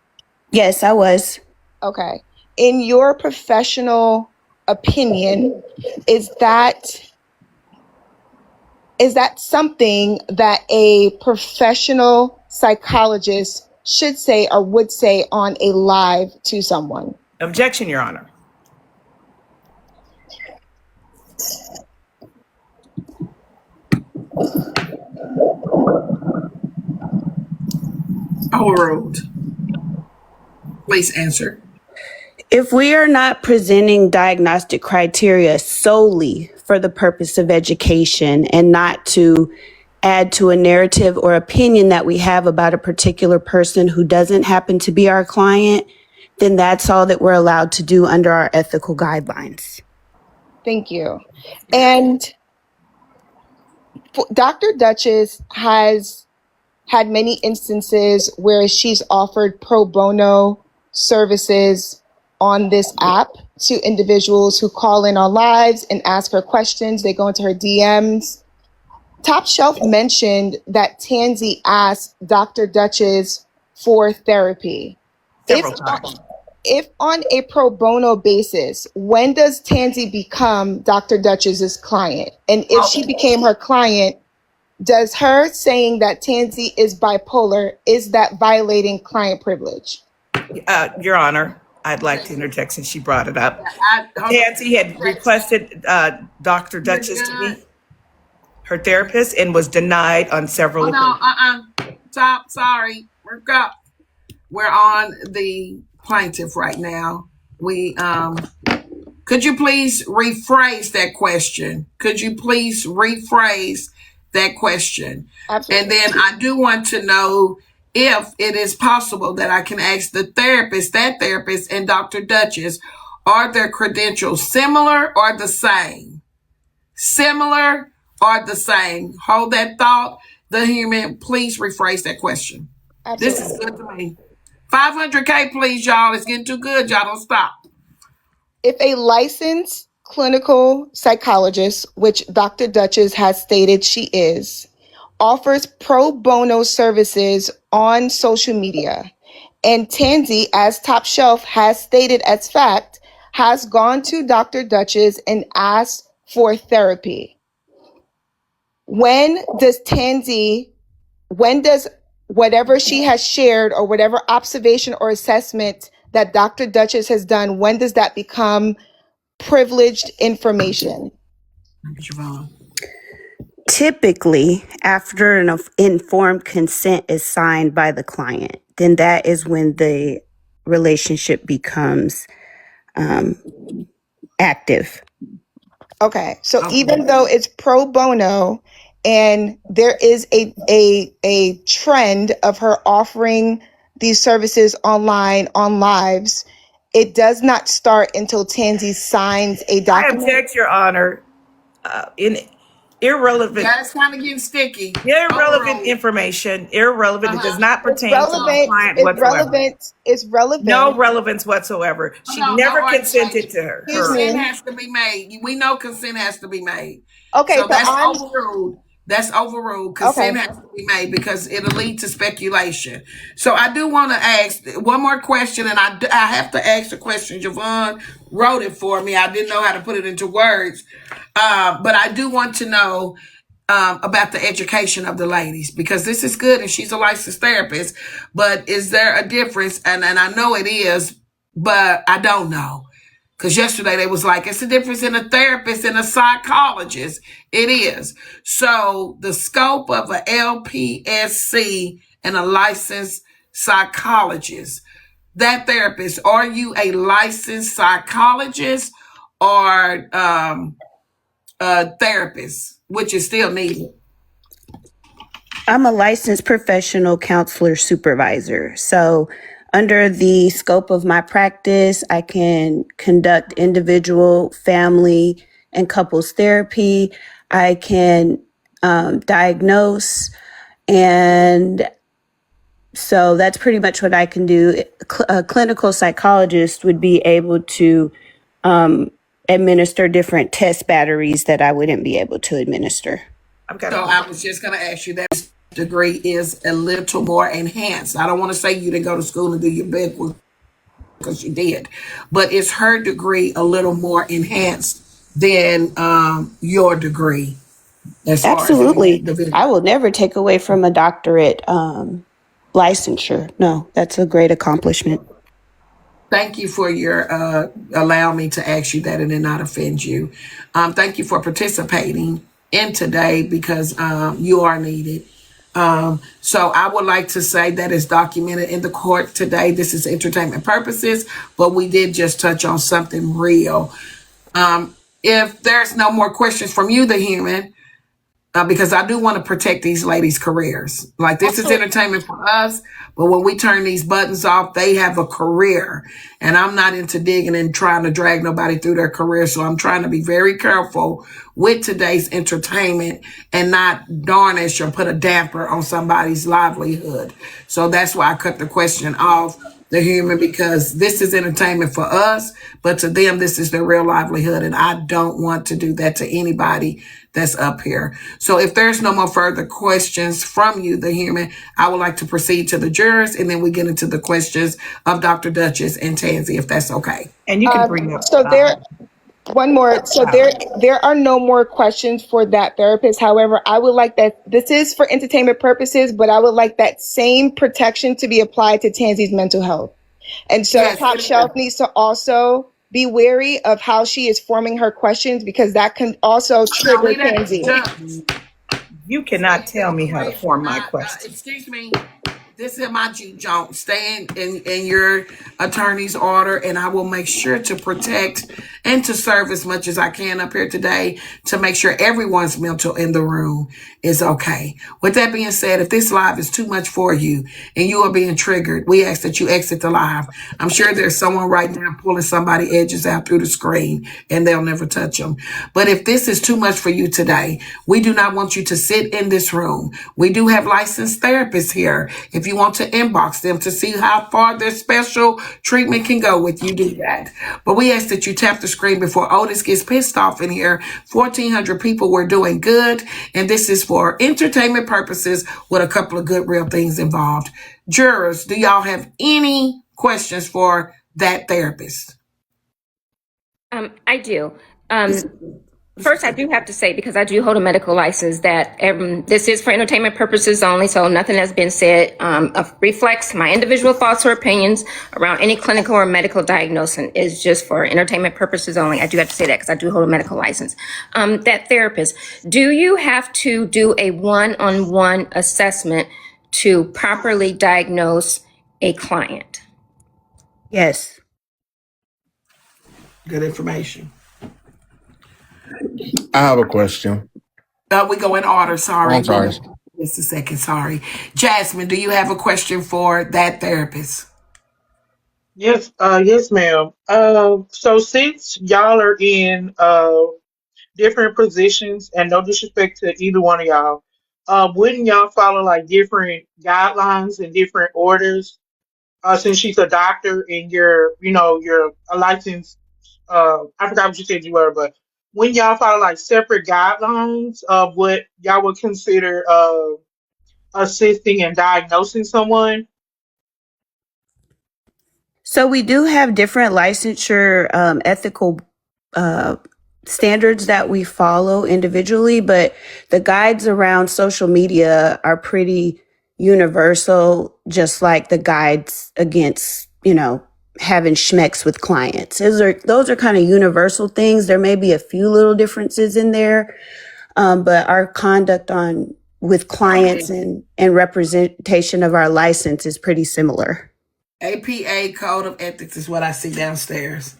Yes, I was. Okay. In your professional opinion, is that something that a professional psychologist should say or would say on a live to someone? Objection, Your Honor. Overruled. Please answer. If we are not presenting diagnostic criteria solely for the purpose of education and not to add to a narrative or opinion that we have about a particular person who doesn't happen to be our client, then that's all that we're allowed to do under our ethical guidelines. Thank you. And Dr. Dutchess has had many instances where she's offered pro bono services on this app to individuals who call in on lives and ask her questions. They go into her DMs. Top Shelf mentioned that Tanzee asked Dr. Dutchess for therapy. If on a pro bono basis, when does Tanzee become Dr. Dutchess's client? And if she became her client, does her saying that Tanzee is bipolar, is that violating client privilege? Your Honor, I'd like to interject since she brought it up. Tanzee had requested Dr. Dutchess to be her therapist and was denied on several occasions. Stop. Sorry. We're on the plaintiff right now. Could you please rephrase that question? Absolutely. And then I do want to know if it is possible that I can ask that therapist and Dr. Dutchess, are their credentials similar or the same? Hold that thought. The human, please rephrase that question. Absolutely. This is good to me. 500K, please, y'all. It's getting too good. Y'all don't stop. If a licensed clinical psychologist, which Dr. Dutchess has stated she is, offers pro bono services on social media, and Tanzee, as Top Shelf has stated as fact, has gone to Dr. Dutchess and asked for therapy, when does whatever she has shared or whatever observation or assessment that Dr. Dutchess has done, when does that become privileged information? Typically, after an informed consent is signed by the client, then that is when the relationship becomes active. Okay, so Okay. even though it's pro bono and there is a trend of her offering these services online on lives, it does not start until Tanzee signs a I document. object, Your Honor. In irrelevant, Yeah, it's kind of getting sticky. irrelevant Overruled. information, irrelevant. It does not It's pertain to my relevant. client It's whatsoever. relevant. It's No relevant. relevance whatsoever. Hold She on, no never argument. consented to Excuse her. Consent me. has to be made. We know consent has to be made. Okay, So so that's I'm overruled. That's overruled. okay. Consent has to be made because it'll lead to speculation. So I do want to ask one more question, and I have to ask the question. Javon wrote it for me. I didn't know how to put it into words, but I do want to know about the education of the ladies because this is good, and she's a licensed therapist. But is there a difference? And I know it is, but I don't know. Because yesterday they was like, it's a difference in a therapist and a psychologist. It is. So the scope of a LPSC and a licensed psychologist, that therapist, are you a licensed psychologist or a therapist, which is still needed? I'm a licensed professional counselor supervisor. So, under the scope of my practice, I can conduct individual, family, and couples therapy. I can diagnose, and so that's pretty much what I can do. A clinical psychologist would be able to administer different test batteries that I wouldn't be able to administer. So I was just going to ask you that degree is a little more enhanced. I don't want to say you didn't go to school and do your big work because you did, but is her degree a little more enhanced than your degree as far Absolutely. as the I will never take away from a doctorate licensure. No, that's a great accomplishment. Thank you for your allow me to ask you that and then not offend you. Thank you for participating in today because you are needed. So I would like to say that is documented in the court today. This is entertainment purposes, but we did just touch on something real. If there's no more questions from you, the human, because I do want to protect these ladies' careers. Like this is entertainment for us, but when we turn these buttons off, they have a career. And I'm not into digging and trying to drag nobody through their career. So I'm trying to be very careful with today's entertainment and not darnish or put a damper on somebody's livelihood. So that's why I cut the question off, the human, because this is entertainment for us, but to them, this is their real livelihood. And I don't want to do that to anybody that's up here. So if there's no more further questions from you, the human, I would like to proceed to the jurors and then we get into the questions of Dr. Dutchess and Tanzee, if that's okay. And you can bring up. So one more. So there are no more questions for that therapist. However, I would like that this is for entertainment purposes, but I would like that same protection to be applied to Tanzee's mental health. And so Yes, Top Shelf needs to also be wary of how she is forming her questions because that can also trigger Tanzee. You cannot tell me how to form my question. Excuse me. This is my juke joint. Stay in your attorney's order, and I will make sure to protect and to serve as much as I can up here today to make sure everyone's mental in the room is okay. With that being said, if this live is too much for you and you are being triggered, we ask that you exit the live. I'm sure there's someone right now pulling somebody edges out through the screen and they'll never touch them. But if this is too much for you today, we do not want you to sit in this room. We do have licensed therapists here. If you want to inbox them to see how far their special treatment can go with, you do that. But we ask that you tap the screen before Otis gets pissed off in here. 1,400 people, we're doing good. And this is for entertainment purposes with a couple of good real things involved. Jurors, do y'all have any questions for that therapist? I do. First, I do have to say, because I do hold a medical license, that this is for entertainment purposes only, so nothing has been said reflects my individual thoughts or opinions around any clinical or medical diagnosis. Is just for entertainment purposes only. I do have to say that because I do hold a medical license. That therapist, do you have to do a one-on-one assessment to properly diagnose a client? Yes. Good information. I have a question. We go in order. Oh, Sorry. I'm sorry. Just a second. Sorry. Jasmine, do you have a question for that therapist? Yes, yes, ma'am. So since y'all are in different positions, and no disrespect to either one of y'all, wouldn't y'all follow like different guidelines and different orders? Since she's a doctor and you're a licensed, I forgot what you said you were, but when y'all follow like separate guidelines of what y'all would consider assisting and diagnosing someone? So we do have different licensure ethical uh, standards that we follow individually, but the guides around social media are pretty universal, just like the guides against, having schmecks with clients. Those are kind of universal things. There may be a few little differences in there, but our conduct with clients and representation of our license is pretty similar. APA Code of Ethics is what I see downstairs.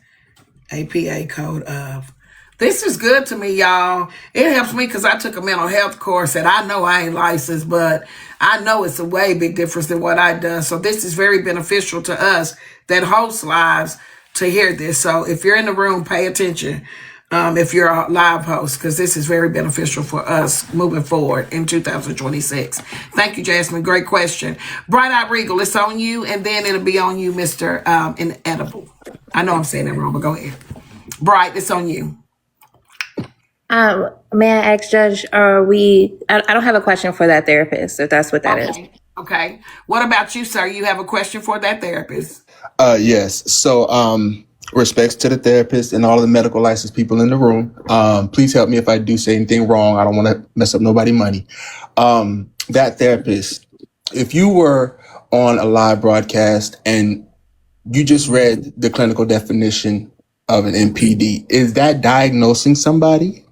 APA Code of. This is good to me, y'all. It helps me because I took a mental health course and I know I ain't licensed, but I know it's a way big difference than what I've done. So this is very beneficial to us that host lives to hear this. So if you're in the room, pay attention. If you're a live host, because this is very beneficial for us moving forward in 2026. Thank you, Jasmine. Great question. Bright Eyed Regal, it's on you, and then it'll be on you, Mr. Inedible. I know I'm saying that wrong, but go ahead. Bright, it's on you. May I ask, Judge, I don't have a question for that therapist, if that's what that is. Okay. What about you, sir? You have a question for that therapist? Yes. So, respects to the therapist and all of the medical licensed people in the room. Please help me if I do say anything wrong. I don't want to mess up nobody's money. That therapist, if you were on a live broadcast and you just read the clinical definition of an MPD, is that diagnosing somebody?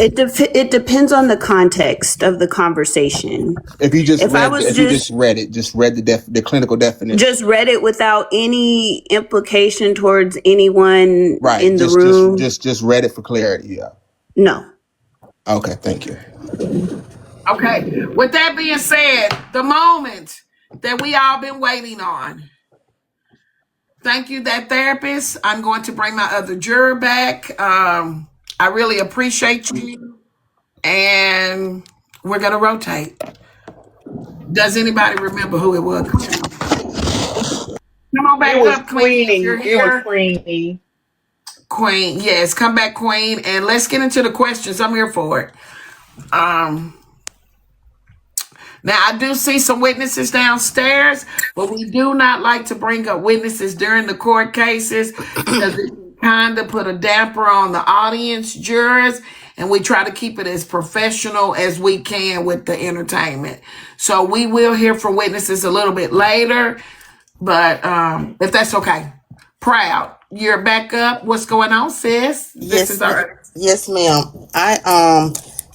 It depends on the context of the conversation. If you just read the clinical definition, just read it without any implication towards anyone in the room, just read it for clarity. Yeah. No. Okay. Thank you. Okay. With that being said, the moment that we all been waiting on. Thank you, that therapist. I'm going to bring my other juror back. I really appreciate you. And we're going to rotate. Does anybody remember who it was? Come on back up, Queen. If you're here. It was Queenie. Queen, yes. Come back, Queen. And let's get into the questions. I'm here for it. Now, I do see some witnesses downstairs, but we do not like to bring up witnesses during the court cases because it can kind of put a damper on the audience, jurors, and we try to keep it as professional as we can with the entertainment. So we will hear from witnesses a little bit later, but if that's okay. Proud, you're back up. What's going on, sis? Yes, ma'am.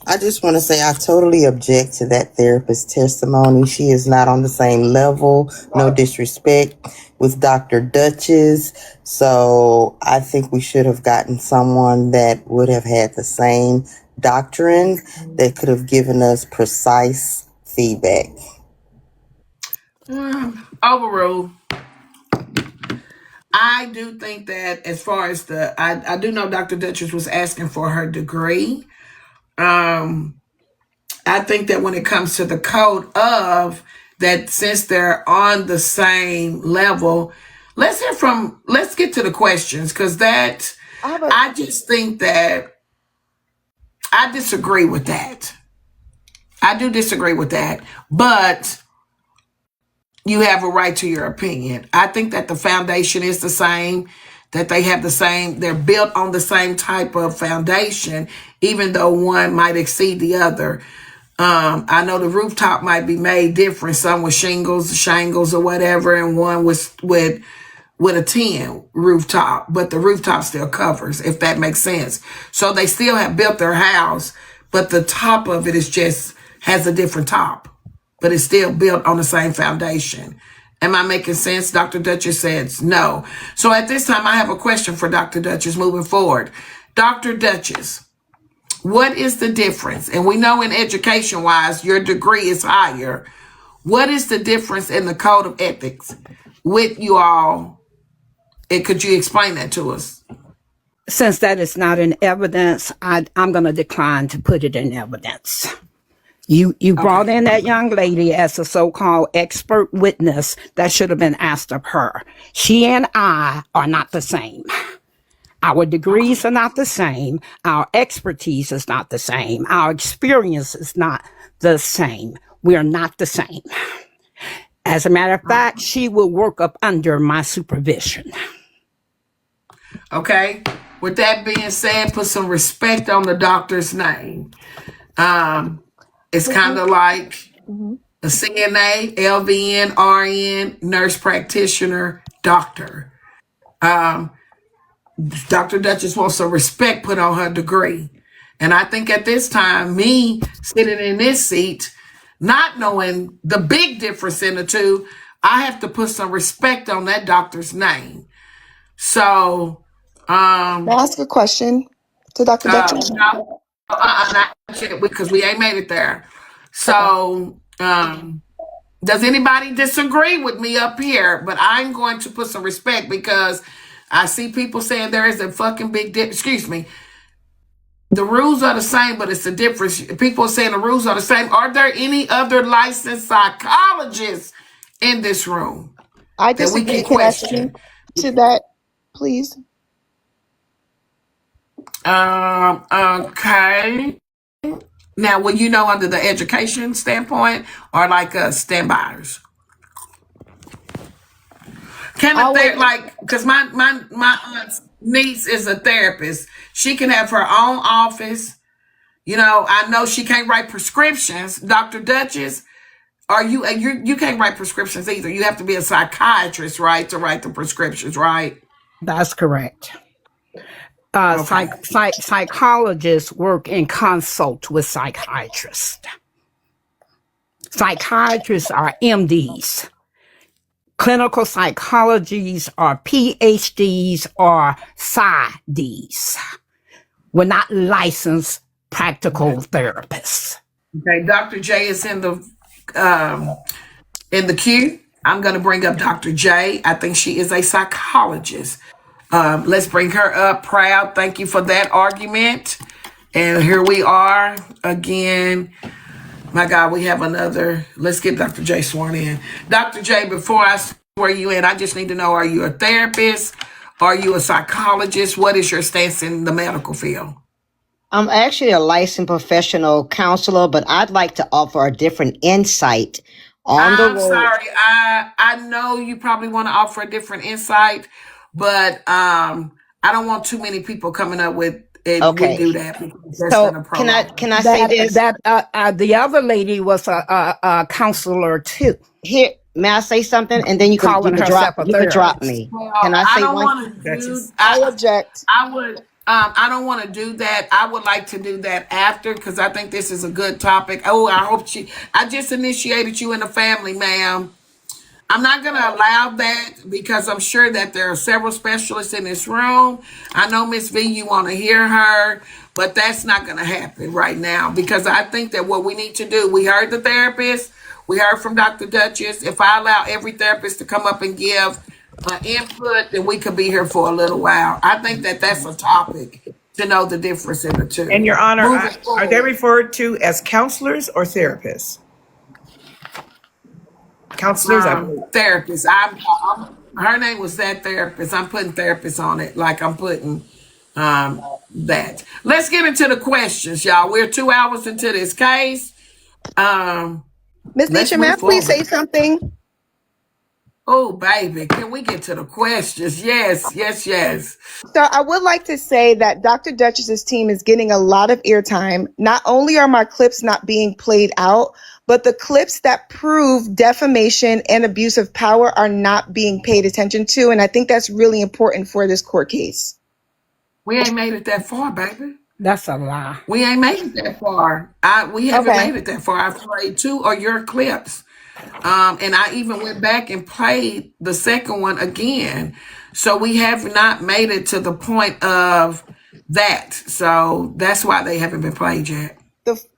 I just want to say I totally object to that therapist's testimony. She is not on the same level, no disrespect, with Dr. Dutchess. So I think we should have gotten someone that would have had the same doctrine that could have given us precise feedback. Overruled. I do think that as far as I do know Dr. Dutchess was asking for her degree. I think that when it comes to the code of that, since they're on the same level, let's get to the questions, because I just think that I disagree with that. I do disagree with that, but you have a right to your opinion. I think that the foundation is the same, that they're built on the same type of foundation, even though one might exceed the other. I know the rooftop might be made different, some with shingles or whatever, and one with a tin rooftop, but the rooftop still covers, if that makes sense. So they still have built their house, but the top of it has a different top, but it's still built on the same foundation. Am I making sense? Dr. Dutchess says no. So at this time, I have a question for Dr. Dutchess moving forward. Dr. Dutchess, what is the difference? And we know in education wise, your degree is higher. What is the difference in the code of ethics with you all? And could you explain that to us? Since that is not in evidence, I'm going to decline to put it in evidence. You brought in that young lady as a so-called expert witness. That should have been asked of her. She and I are not the same. Our degrees are not the same. Our expertise is not the same. Our experience is not the same. We are not the same. As a matter of fact, she will work up under my supervision. Okay. With that being said, put some respect on the doctor's name. It's kind of like a CNA, LVN, RN, nurse practitioner, doctor. Dr. Dutchess wants some respect put on her degree. And I think at this time, me sitting in this seat, not knowing the big difference in the two, I have to put some respect on that doctor's name. So, May I ask a question to Dr. Dutchess? no, not yet, because we ain't made it there. So, does anybody disagree with me up here? But I'm going to put some respect because I see people saying there is a fucking big difference. Excuse me. The rules are the same, but it's a difference. People are saying the rules are the same. Are there any other licensed psychologists in this room I that we disagree. can Can I speak question? to that, please? Okay. Now, will you know under the education standpoint or like standbys? Can a because my aunt's niece is a therapist. She can have her own office. You know, I know she can't write prescriptions. Dr. Dutchess, are you can't write prescriptions either. You have to be a psychiatrist, right, to write the prescriptions, right? That's correct. Okay. Psychologists work in consult with psychiatrists. Psychiatrists are MDs. Clinical psychologies are PhDs or PsyDs. We're not licensed practical therapists. Okay, Dr. J is in the queue. I'm going to bring up Dr. J. I think she is a psychologist. Let's bring her up. Proud. Thank you for that argument. And here we are again. My God, we have another. Let's get Dr. J sworn in. Dr. J, before I swear you in, I just need to know, are you a therapist? Are you a psychologist? What is your stance in the medical field? I'm actually a licensed professional counselor, but I'd like to offer a different insight on the I'm role. sorry. I know you probably want to offer a different insight, but I don't want too many people coming up with it. Okay. We do that because that's So gonna can I say this? The other lady was a counselor too. Here, may I say something? And then you can drop me. Well, Can I I say don't one? want to do. I object. I would. I don't want to do that. I would like to do that after because I think this is a good topic. Oh, I hope I just initiated you in the family, ma'am. I'm not going to allow that because I'm sure that there are several specialists in this room. I know Miss V, you want to hear her, but that's not going to happen right now because I think that what we need to do, we heard the therapist, we heard from Dr. Dutchess. If I allow every therapist to come up and give input, then we could be here for a little while. I think that that's a topic to know the difference in the two. And Your Honor, are they referred to as counselors or therapists? Counselors, I believe. Therapist. Her name was that therapist. I'm putting therapist on it, like I'm putting that. Let's get into the questions, y'all. We're 2 hours into this case. Ms. Netra, may I please say something? Oh, baby, can we get to the questions? Yes. So I would like to say that Dr. Dutchess's team is getting a lot of airtime. Not only are my clips not being played out, but the clips that prove defamation and abuse of power are not being paid attention to. And I think that's really important for this court case. We ain't made it that far, baby. That's a lie. We ain't made it that far. We haven't made it that far. I've played 2 of your clips. And I even went back and played the second one again. So we have not made it to the point of that. So that's why they haven't been played yet.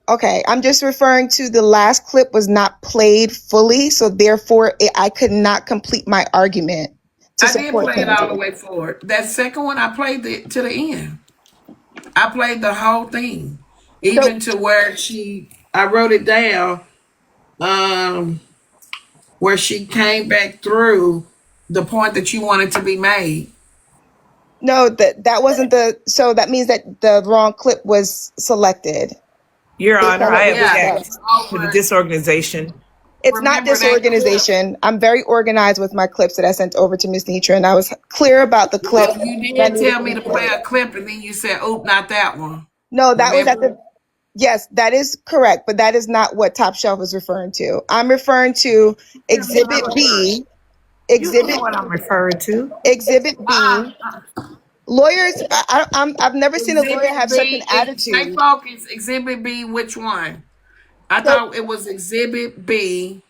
Okay, I'm just referring to the last clip was not played fully, so therefore I could not complete my argument to I did support play it all the Tanzee. way forward. That second one, I played it to the end. I played the whole thing, So even to where I wrote it down, where she came back through the point that you wanted to be made. no, that wasn't so that means that the wrong clip was selected Your based Honor, on what I we Yeah. object discussed. to the disorganization. It's not Remember that clip. disorganization. I'm very organized with my clips that I sent over to Ms. Netra, and I was clear about the clip Well, you that did needed tell to me be to play played. a clip, and then you said, "Oop, not that one." No, that was at Remember? the yes, that is correct, but that is not what Top Shelf is referring to. I'm referring to Exhibit B. You don't know Exhibit what I'm referring to. Exhibit B. Lawyers, I've never seen a lawyer Exhibit have such an B. Stay attitude. focused. Exhibit B. Which one? I So thought it was Exhibit B.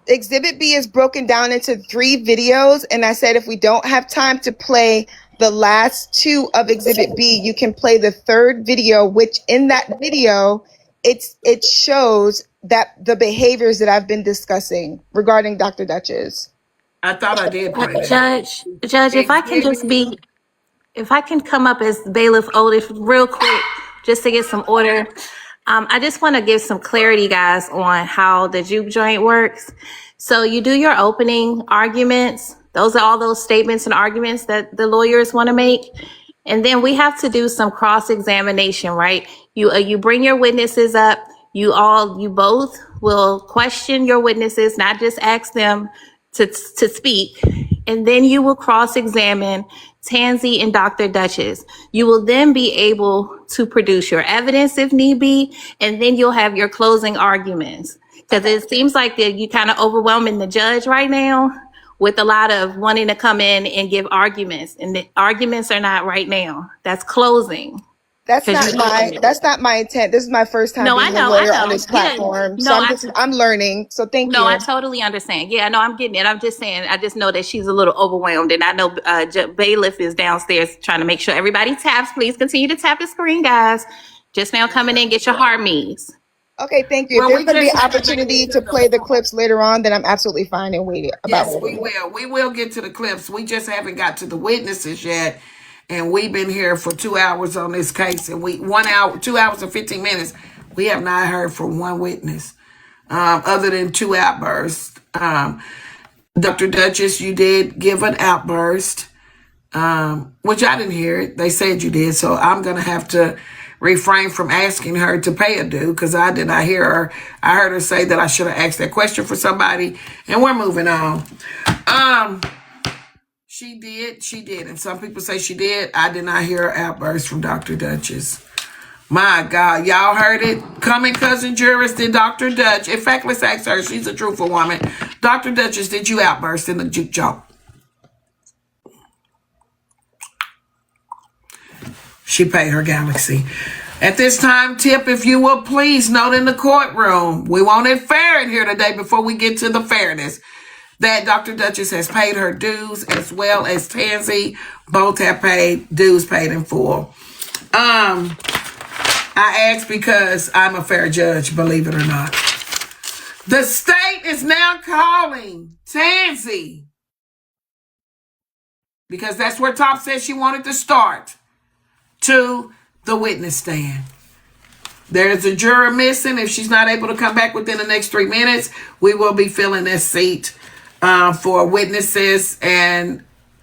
Exhibit B is broken down into 3 videos, and I said if we don't have time to play the last 2 of Exhibit B, you can play the 3rd video, which in that video, it shows that the behaviors that I've been discussing regarding Dr. Dutchess. I thought I did play that. Judge, Exhibit. if I can come up as bailiff Otis real quick, just to get some order. I just want to give some clarity, guys, on how the juke joint works. So you do your opening arguments. Those are all those statements and arguments that the lawyers want to make. And then we have to do some cross-examination, right? You bring your witnesses up. You both will question your witnesses, not just ask them to speak. And then you will cross-examine Tanzee and Dr. Dutchess. You will then be able to produce your evidence if need be, and then you'll have your closing arguments. Because it seems like that you kind of overwhelming the judge right now with a lot of wanting to come in and give arguments, and the arguments are not right now. That's closing. That's 'Cause not my intent. This is my first time No, I being a know, lawyer on this Yeah, platform. So no, I'm learning. So thank no, you. I totally understand. Yeah, no, I'm getting it. I'm just saying, I just know that she's a little overwhelmed, and I know Bailiff is downstairs trying to make sure everybody taps. Please continue to tap the screen, guys. Just now coming in, get your heart me's. Okay, thank you. If Well, there's we going to be just an haven't made opportunity it to to play the the. clips later on, then I'm absolutely fine and Yes, we waiting. will. We will get to the clips. We just haven't got to the witnesses yet, and we've been here for 2 hours on this case, and 1 hour, 2 hours and 15 minutes. We have not heard from one witness, other than 2 outbursts. Dr. Dutchess, you did give an outburst, which I didn't hear it. They said you did, so I'm gonna have to refrain from asking her to pay a due because I did not hear her. I heard her say that I should have asked that question for somebody, and we're moving on. She did, and some people say she did. I did not hear an outburst from Dr. Dutchess. My God, y'all heard it? Coming cousin jurist, did Dr. Dutch. In fact, let's ask her. She's a truthful woman. Dr. Dutchess, did you outburst in the juke joke? She paid her galaxy. At this time, Tip, if you will please note in the courtroom, we want it fair in here today before we get to the fairness, that Dr. Dutchess has paid her dues as well as Tanzee. Both have paid dues paid in full. I ask because I'm a fair judge, believe it or not. The state is now calling Tanzee, because that's where Top said she wanted to start, to the witness stand. There's a juror missing. If she's not able to come back within the next 3 minutes, we will be filling this seat for witnesses and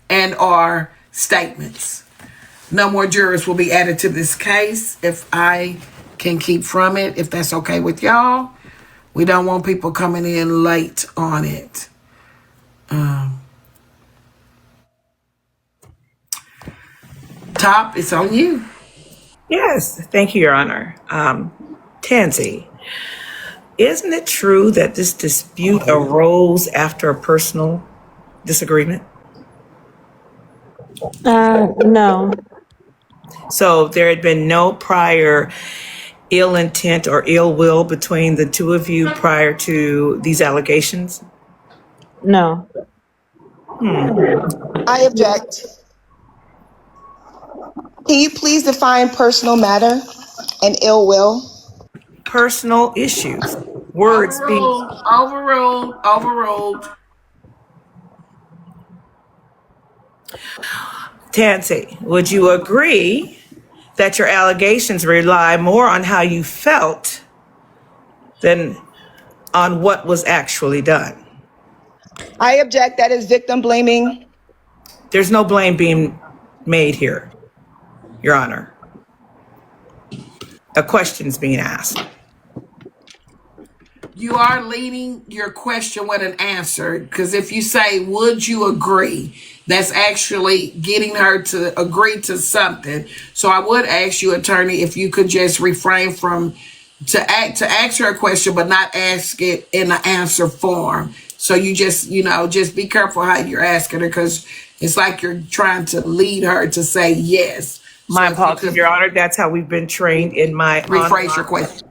our statements. No more jurors will be added to this case if I can keep from it, if that's okay with y'all. We don't want people coming in late on it. Top, it's on you. Yes, thank you, Your Honor. Tanzee, isn't it true that this dispute arose after a personal disagreement? No. So there had been no prior ill intent or ill will between the two of you prior to these allegations? No. I object. Can you please define personal matter and ill will? Personal issues. Words being Overruled. Tanzee, would you agree that your allegations rely more on how you felt than on what was actually done? I object. That is victim blaming. There's no blame being made here, Your Honor. A question's being asked. You are leading your question with an answer, because if you say, would you agree, that's actually getting her to agree to something. So I would ask you, attorney, if you could just refrain from to ask her a question, but not ask it in an answer form. So you just be careful how you're asking her, because it's like you're trying to lead her to say yes. My apologies, Your Honor. That's how we've been trained in my rephrase your question.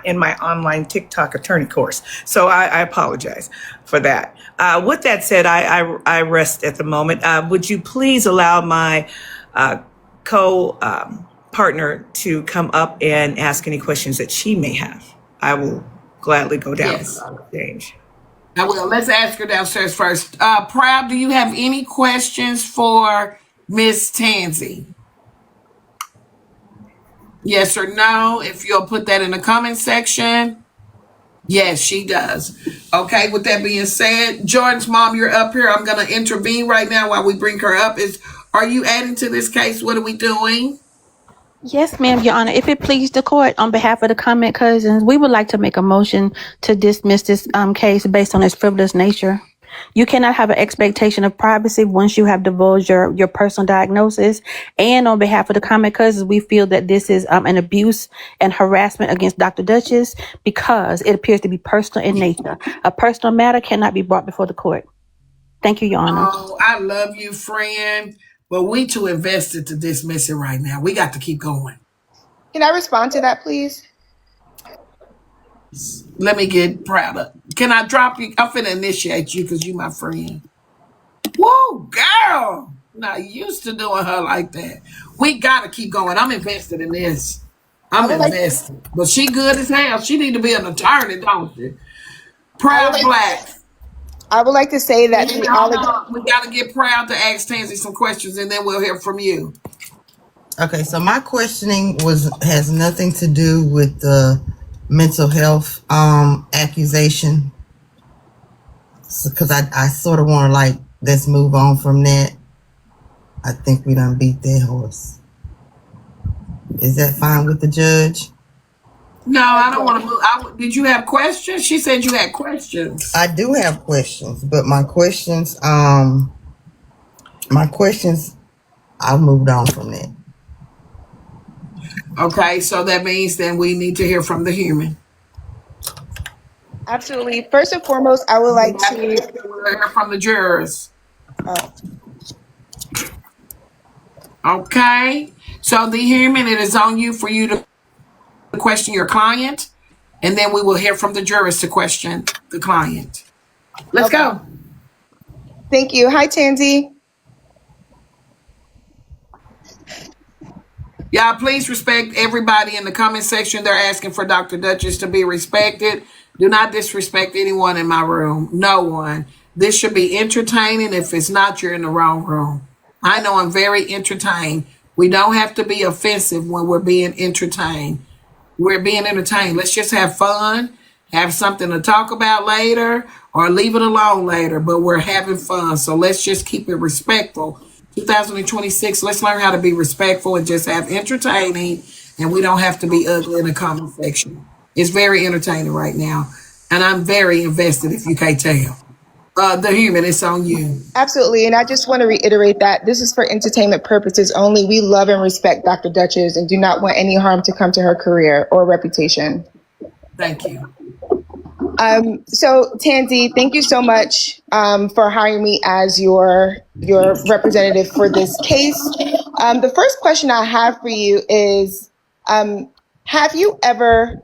In my online TikTok attorney course. So I apologize for that. With that said, I rest at the moment. Would you please allow my co-partner to come up and ask any questions that she may have? I will gladly go down the stage. I will. Let's ask her downstairs first. Proud, do you have any questions for Miss Tanzee? Yes or no? If you'll put that in the comment section. Yes, she does. Okay, with that being said, Jordan's mom, you're up here. I'm going to intervene right now while we bring her up. Are you adding to this case? What are we doing? Yes, ma'am, Your Honor. If it please the court, on behalf of the comment cousins, we would like to make a motion to dismiss this case based on its frivolous nature. You cannot have an expectation of privacy once you have divulged your personal diagnosis. And on behalf of the comment cousins, we feel that this is an abuse and harassment against Dr. Dutchess because it appears to be personal in nature. A personal matter cannot be brought before the court. Thank you, Your Honor. Oh, I love you, friend. But we too invested to dismiss it right now. We got to keep going. Can I respond to that, please? Let me get Proud up. Can I drop you? I'm finna initiate you because you my friend. Whoa, girl. Not used to doing her like that. We got to keep going. I'm invested in this. I'm invested. But she good as hell. She need to be an attorney, don't she? Proud Black. I would like to say that we got to get Proud to ask Tanzee some questions, and then we'll hear from you. Okay, so my questioning has nothing to do with the mental health accusation, because I sort of want to let's move on from that. I think we done beat that horse. Is that fine with the judge? No, I don't want to move. Did you have questions? She said you had questions. I do have questions, but my questions, I moved on from that. Okay, so that means then we need to hear from the human. Absolutely. First and foremost, I would like to hear from the jurors. Okay, so the human, it is on you for you to question your client, and then we will hear from the jurors to question the client. Let's go. Thank you. Hi, Tanzee. Y'all, please respect everybody in the comment section. They're asking for Dr. Dutchess to be respected. Do not disrespect anyone in my room. No one. This should be entertaining. If it's not, you're in the wrong room. I know I'm very entertained. We don't have to be offensive when we're being entertained. We're being entertained. Let's just have fun, have something to talk about later, or leave it alone later, but we're having fun. So let's just keep it respectful. 2026, let's learn how to be respectful and just have entertaining, and we don't have to be ugly in the comment section. It's very entertaining right now, and I'm very invested, if you can't tell. The human, it's on you. Absolutely, and I just want to reiterate that this is for entertainment purposes only. We love and respect Dr. Dutchess and do not want any harm to come to her career or reputation. Thank you. So Tanzee, thank you so much for hiring me as your representative for this case. The first question I have for you is, Have you ever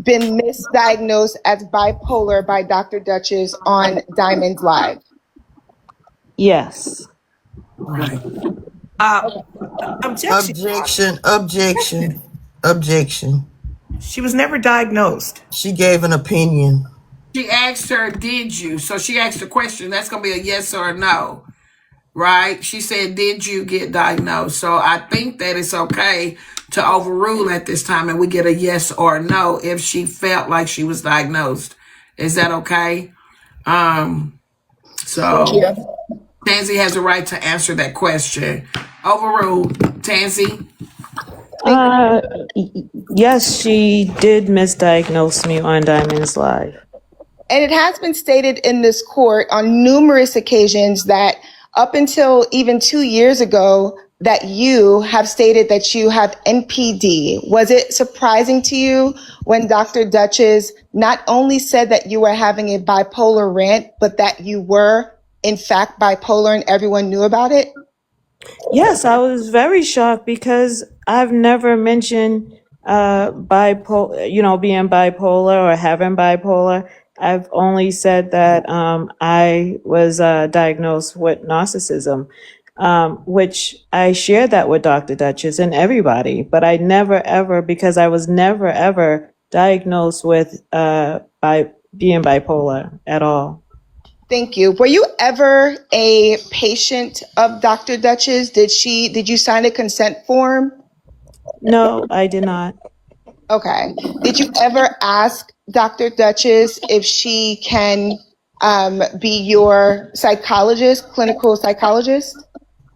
been misdiagnosed as bipolar by Dr. Dutchess on Diamonds Live? Yes. Right. Objection. Objection, objection, objection. She was never diagnosed. She gave an opinion. She asked her, did you? So she asked a question. That's going to be a yes or a no, right? She said, did you get diagnosed? So I think that it's okay to overrule at this time and we get a yes or a no if she felt like she was diagnosed. Is that okay? So Tanzee has a right to answer that question. Overruled. Tanzee? Yes, she did misdiagnose me on Diamonds Live. And it has been stated in this court on numerous occasions that up until even 2 years ago, that you have stated that you have NPD. Was it surprising to you when Dr. Dutchess not only said that you were having a bipolar rant, but that you were in fact bipolar and everyone knew about it? Yes, I was very shocked because I've never mentioned bipolar, being bipolar or having bipolar. I've only said that I was diagnosed with narcissism, which I shared that with Dr. Dutchess and everybody, but I never ever, because I was never ever diagnosed with by being bipolar at all. Thank you. Were you ever a patient of Dr. Dutchess? Did you sign a consent form? No, I did not. Okay. Did you ever ask Dr. Dutchess if she can be your psychologist, clinical psychologist?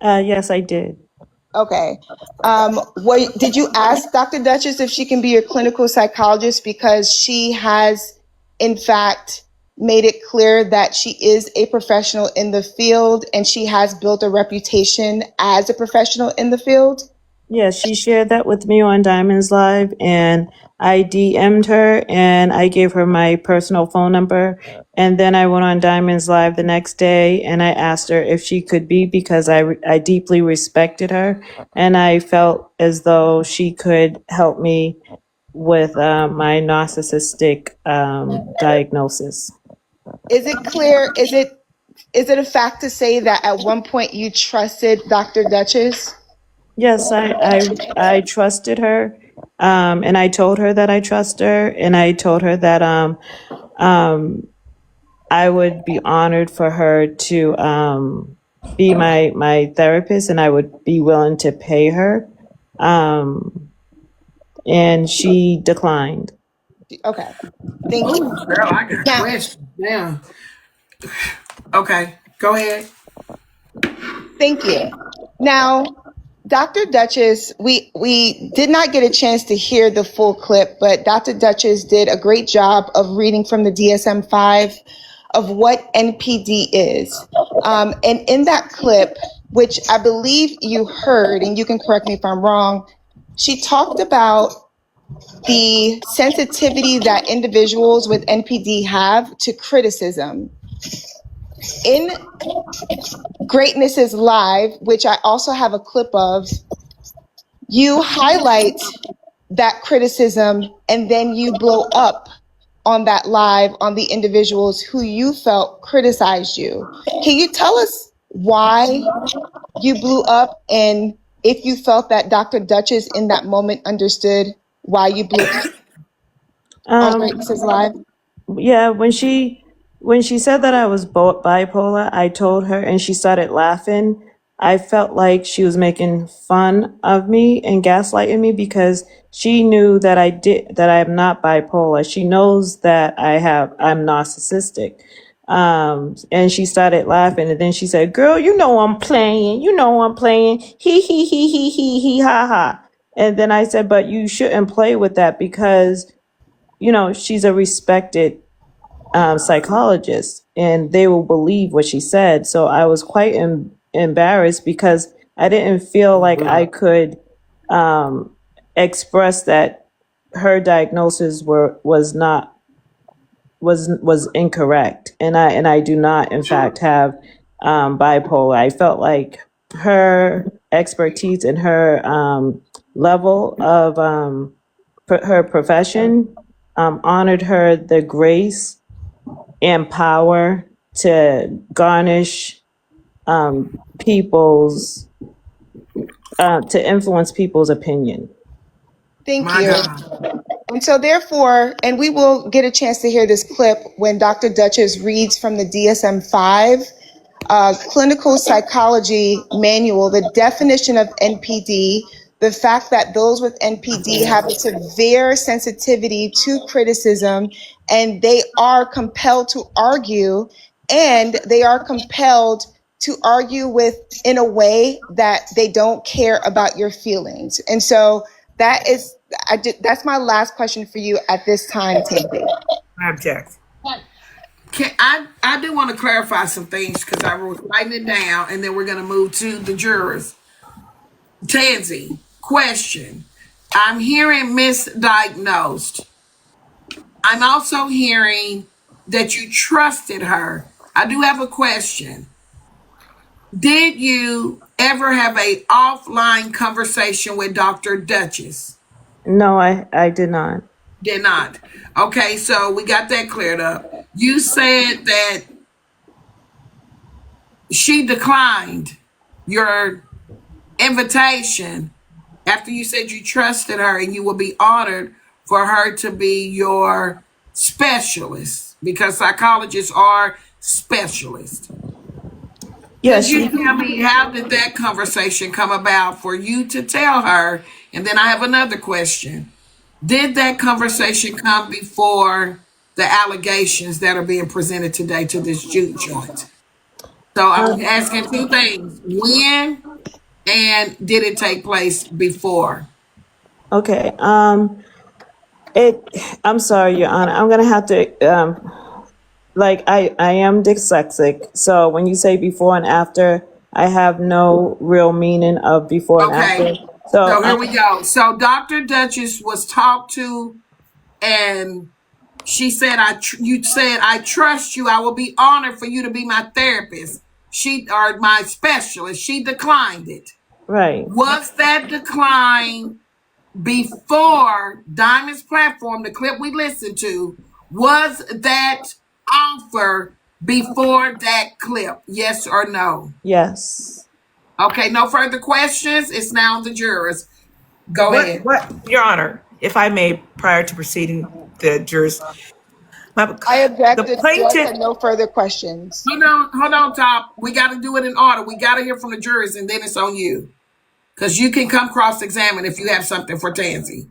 Yes, I did. Okay. Did you ask Dr. Dutchess if she can be your clinical psychologist because she has, in fact, made it clear that she is a professional in the field and she has built a reputation as a professional in the field? Yes, she shared that with me on Diamonds Live, and I DM'd her and I gave her my personal phone number. And then I went on Diamonds Live the next day and I asked her if she could be, because I deeply respected her and I felt as though she could help me with my narcissistic diagnosis. Is it clear? Is it a fact to say that at one point you trusted Dr. Dutchess? Yes, I trusted her, and I told her that I trust her, and I told her that I would be honored for her to be my therapist, and I would be willing to pay her, and she declined. Okay, thank you. Oh, girl, I got Now, questions. Yeah. Okay, go ahead. thank you. Now, Dr. Dutchess, we did not get a chance to hear the full clip, but Dr. Dutchess did a great job of reading from the DSM-5 of what NPD is. And in that clip, which I believe you heard, and you can correct me if I'm wrong, she talked about the sensitivity that individuals with NPD have to criticism. In Greatness is Live, which I also have a clip of, you highlight that criticism and then you blow up on that live on the individuals who you felt criticized you. Can you tell us why you blew up and if you felt that Dr. Dutchess in that moment understood why you blew up on Greatness is Live? Yeah, when she said that I was bipolar, I told her, and she started laughing. I felt like she was making fun of me and gaslighting me because she knew that I'm not bipolar. She knows that I'm narcissistic. And she started laughing, and then she said, "Girl, you know I'm playing. You know I'm playing. He ha ha." And then I said, "But you shouldn't play with that because she's a respected psychologist and they will believe what she said." So I was quite embarrassed because I didn't feel like I could express that her diagnosis was incorrect, and I do not in fact have bipolar. I felt like her expertise and her level of her profession, honored her the grace and power to garnish people's, to influence people's opinion. Thank My you. God. And so, therefore, and we will get a chance to hear this clip when Dr. Dutchess reads from the DSM-5 clinical psychology manual, the definition of NPD, the fact that those with NPD have a severe sensitivity to criticism, and they are compelled to argue, and they are compelled to argue with in a way that they don't care about your feelings. And so that is, that's my last question for you at this time, Tanzee. I object. I do want to clarify some things because I was writing it down, and then we're going to move to the jurors. Tanzee, question. I'm hearing misdiagnosed. I'm also hearing that you trusted her. I do have a question. Did you ever have a offline conversation with Dr. Dutchess? No, I did not. Did not. Okay, so we got that cleared up. You said that she declined your invitation after you said you trusted her and you would be honored for her to be your specialist because psychologists are specialists. Yes. Could you tell me how did that conversation come about for you to tell her? And then I have another question. Did that conversation come before the allegations that are being presented today to this juke joint? So I'm asking two things. When and did it take place before? Okay. I'm sorry, Your Honor. I'm gonna have to I am dyslexic. So when you say before and after, I have no real meaning of before and Okay. after. So So here we go. So Dr. Dutchess was talked to and she said, you said, I trust you. I will be honored for you to be my therapist. She or my specialist. She declined it. right. Was that decline before Diamond's platform, the clip we listened to, was that offer before that clip? Yes or no? Yes. Okay, no further questions. It's now the jurors. Go ahead. What, Your Honor, if I may, prior to proceeding, the jurors, I object. the The judge plaintiff. had no further questions. Hold on, Top. We got to do it in order. We got to hear from the jurors, and then it's on you. Because you can come cross-examine if you have something for Tanzee.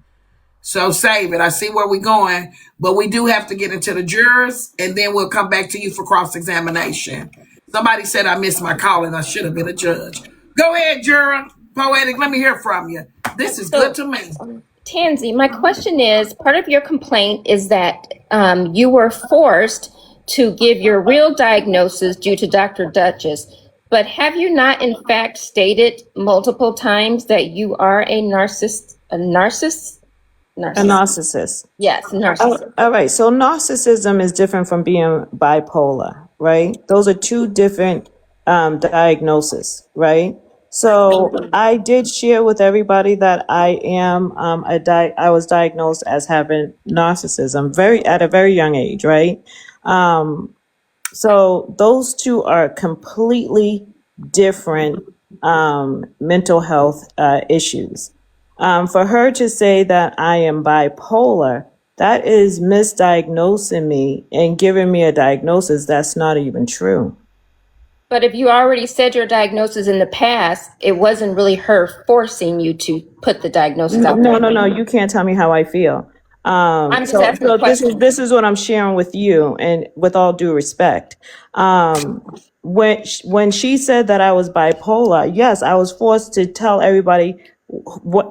So save it. I see where we're going, but we do have to get into the jurors, and then we'll come back to you for cross-examination. Somebody said I missed my call, and I should have been a judge. Go ahead, juror. Poetic, let me hear from you. This is good to me. Tanzee, my question is, part of your complaint is that you were forced to give your real diagnosis due to Dr. Dutchess. But have you not, in fact, stated multiple times that you are a narcissist? A narcissist? A narcissist. Yes, narcissist. All right. So narcissism is different from being bipolar, right? Those are two different diagnoses, right? So I did share with everybody that I am I was diagnosed as having narcissism at a very young age, right? So those two are completely different mental health issues. For her to say that I am bipolar, that is misdiagnosing me and giving me a diagnosis that's not even true. But if you already said your diagnosis in the past, it wasn't really her forcing you to put the diagnosis out there. No. You can't tell me how I feel. I'm just asking a question. This is what I'm sharing with you, and with all due respect. When she said that I was bipolar, yes, I was forced to tell everybody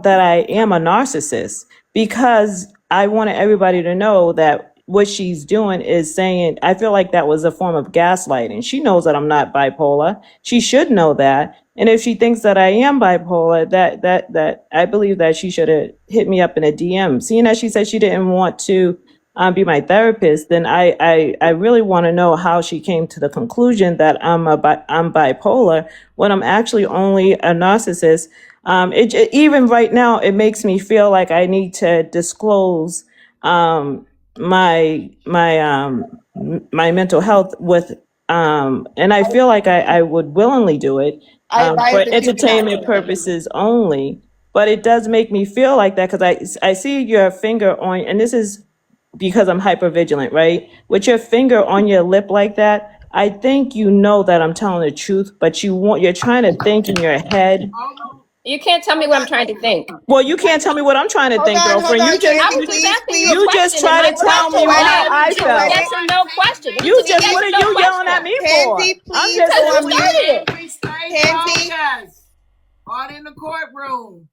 that I am a narcissist because I wanted everybody to know that what she's doing is saying, I feel like that was a form of gaslighting. She knows that I'm not bipolar. She should know that. And if she thinks that I am bipolar, that I believe that she should have hit me up in a DM. Seeing that she said she didn't want to be my therapist, then I really want to know how she came to the conclusion that I'm bipolar when I'm actually only a narcissist. Even right now, it makes me feel like I need to disclose my mental health with and I feel like I would willingly do it I for advise that you do not entertainment do it. purposes only. But it does make me feel like that because I see your finger on, and this is because I'm hypervigilant, right? With your finger on your lip like that, I think you know that I'm telling the truth, but you're trying to think in your head. You can't tell me what I'm trying to think. Well, you can't tell me what I'm trying to think, Hold girlfriend. on, I Tansy, was just asking you a You just question, and try my to tell question me how was I a felt. yes or no question. It You was a just, yes what or are no you yelling at question. me for? Tansy, I'm please just Because go you on saying. mute. started it. We stay Tansy, focused. On in the courtroom.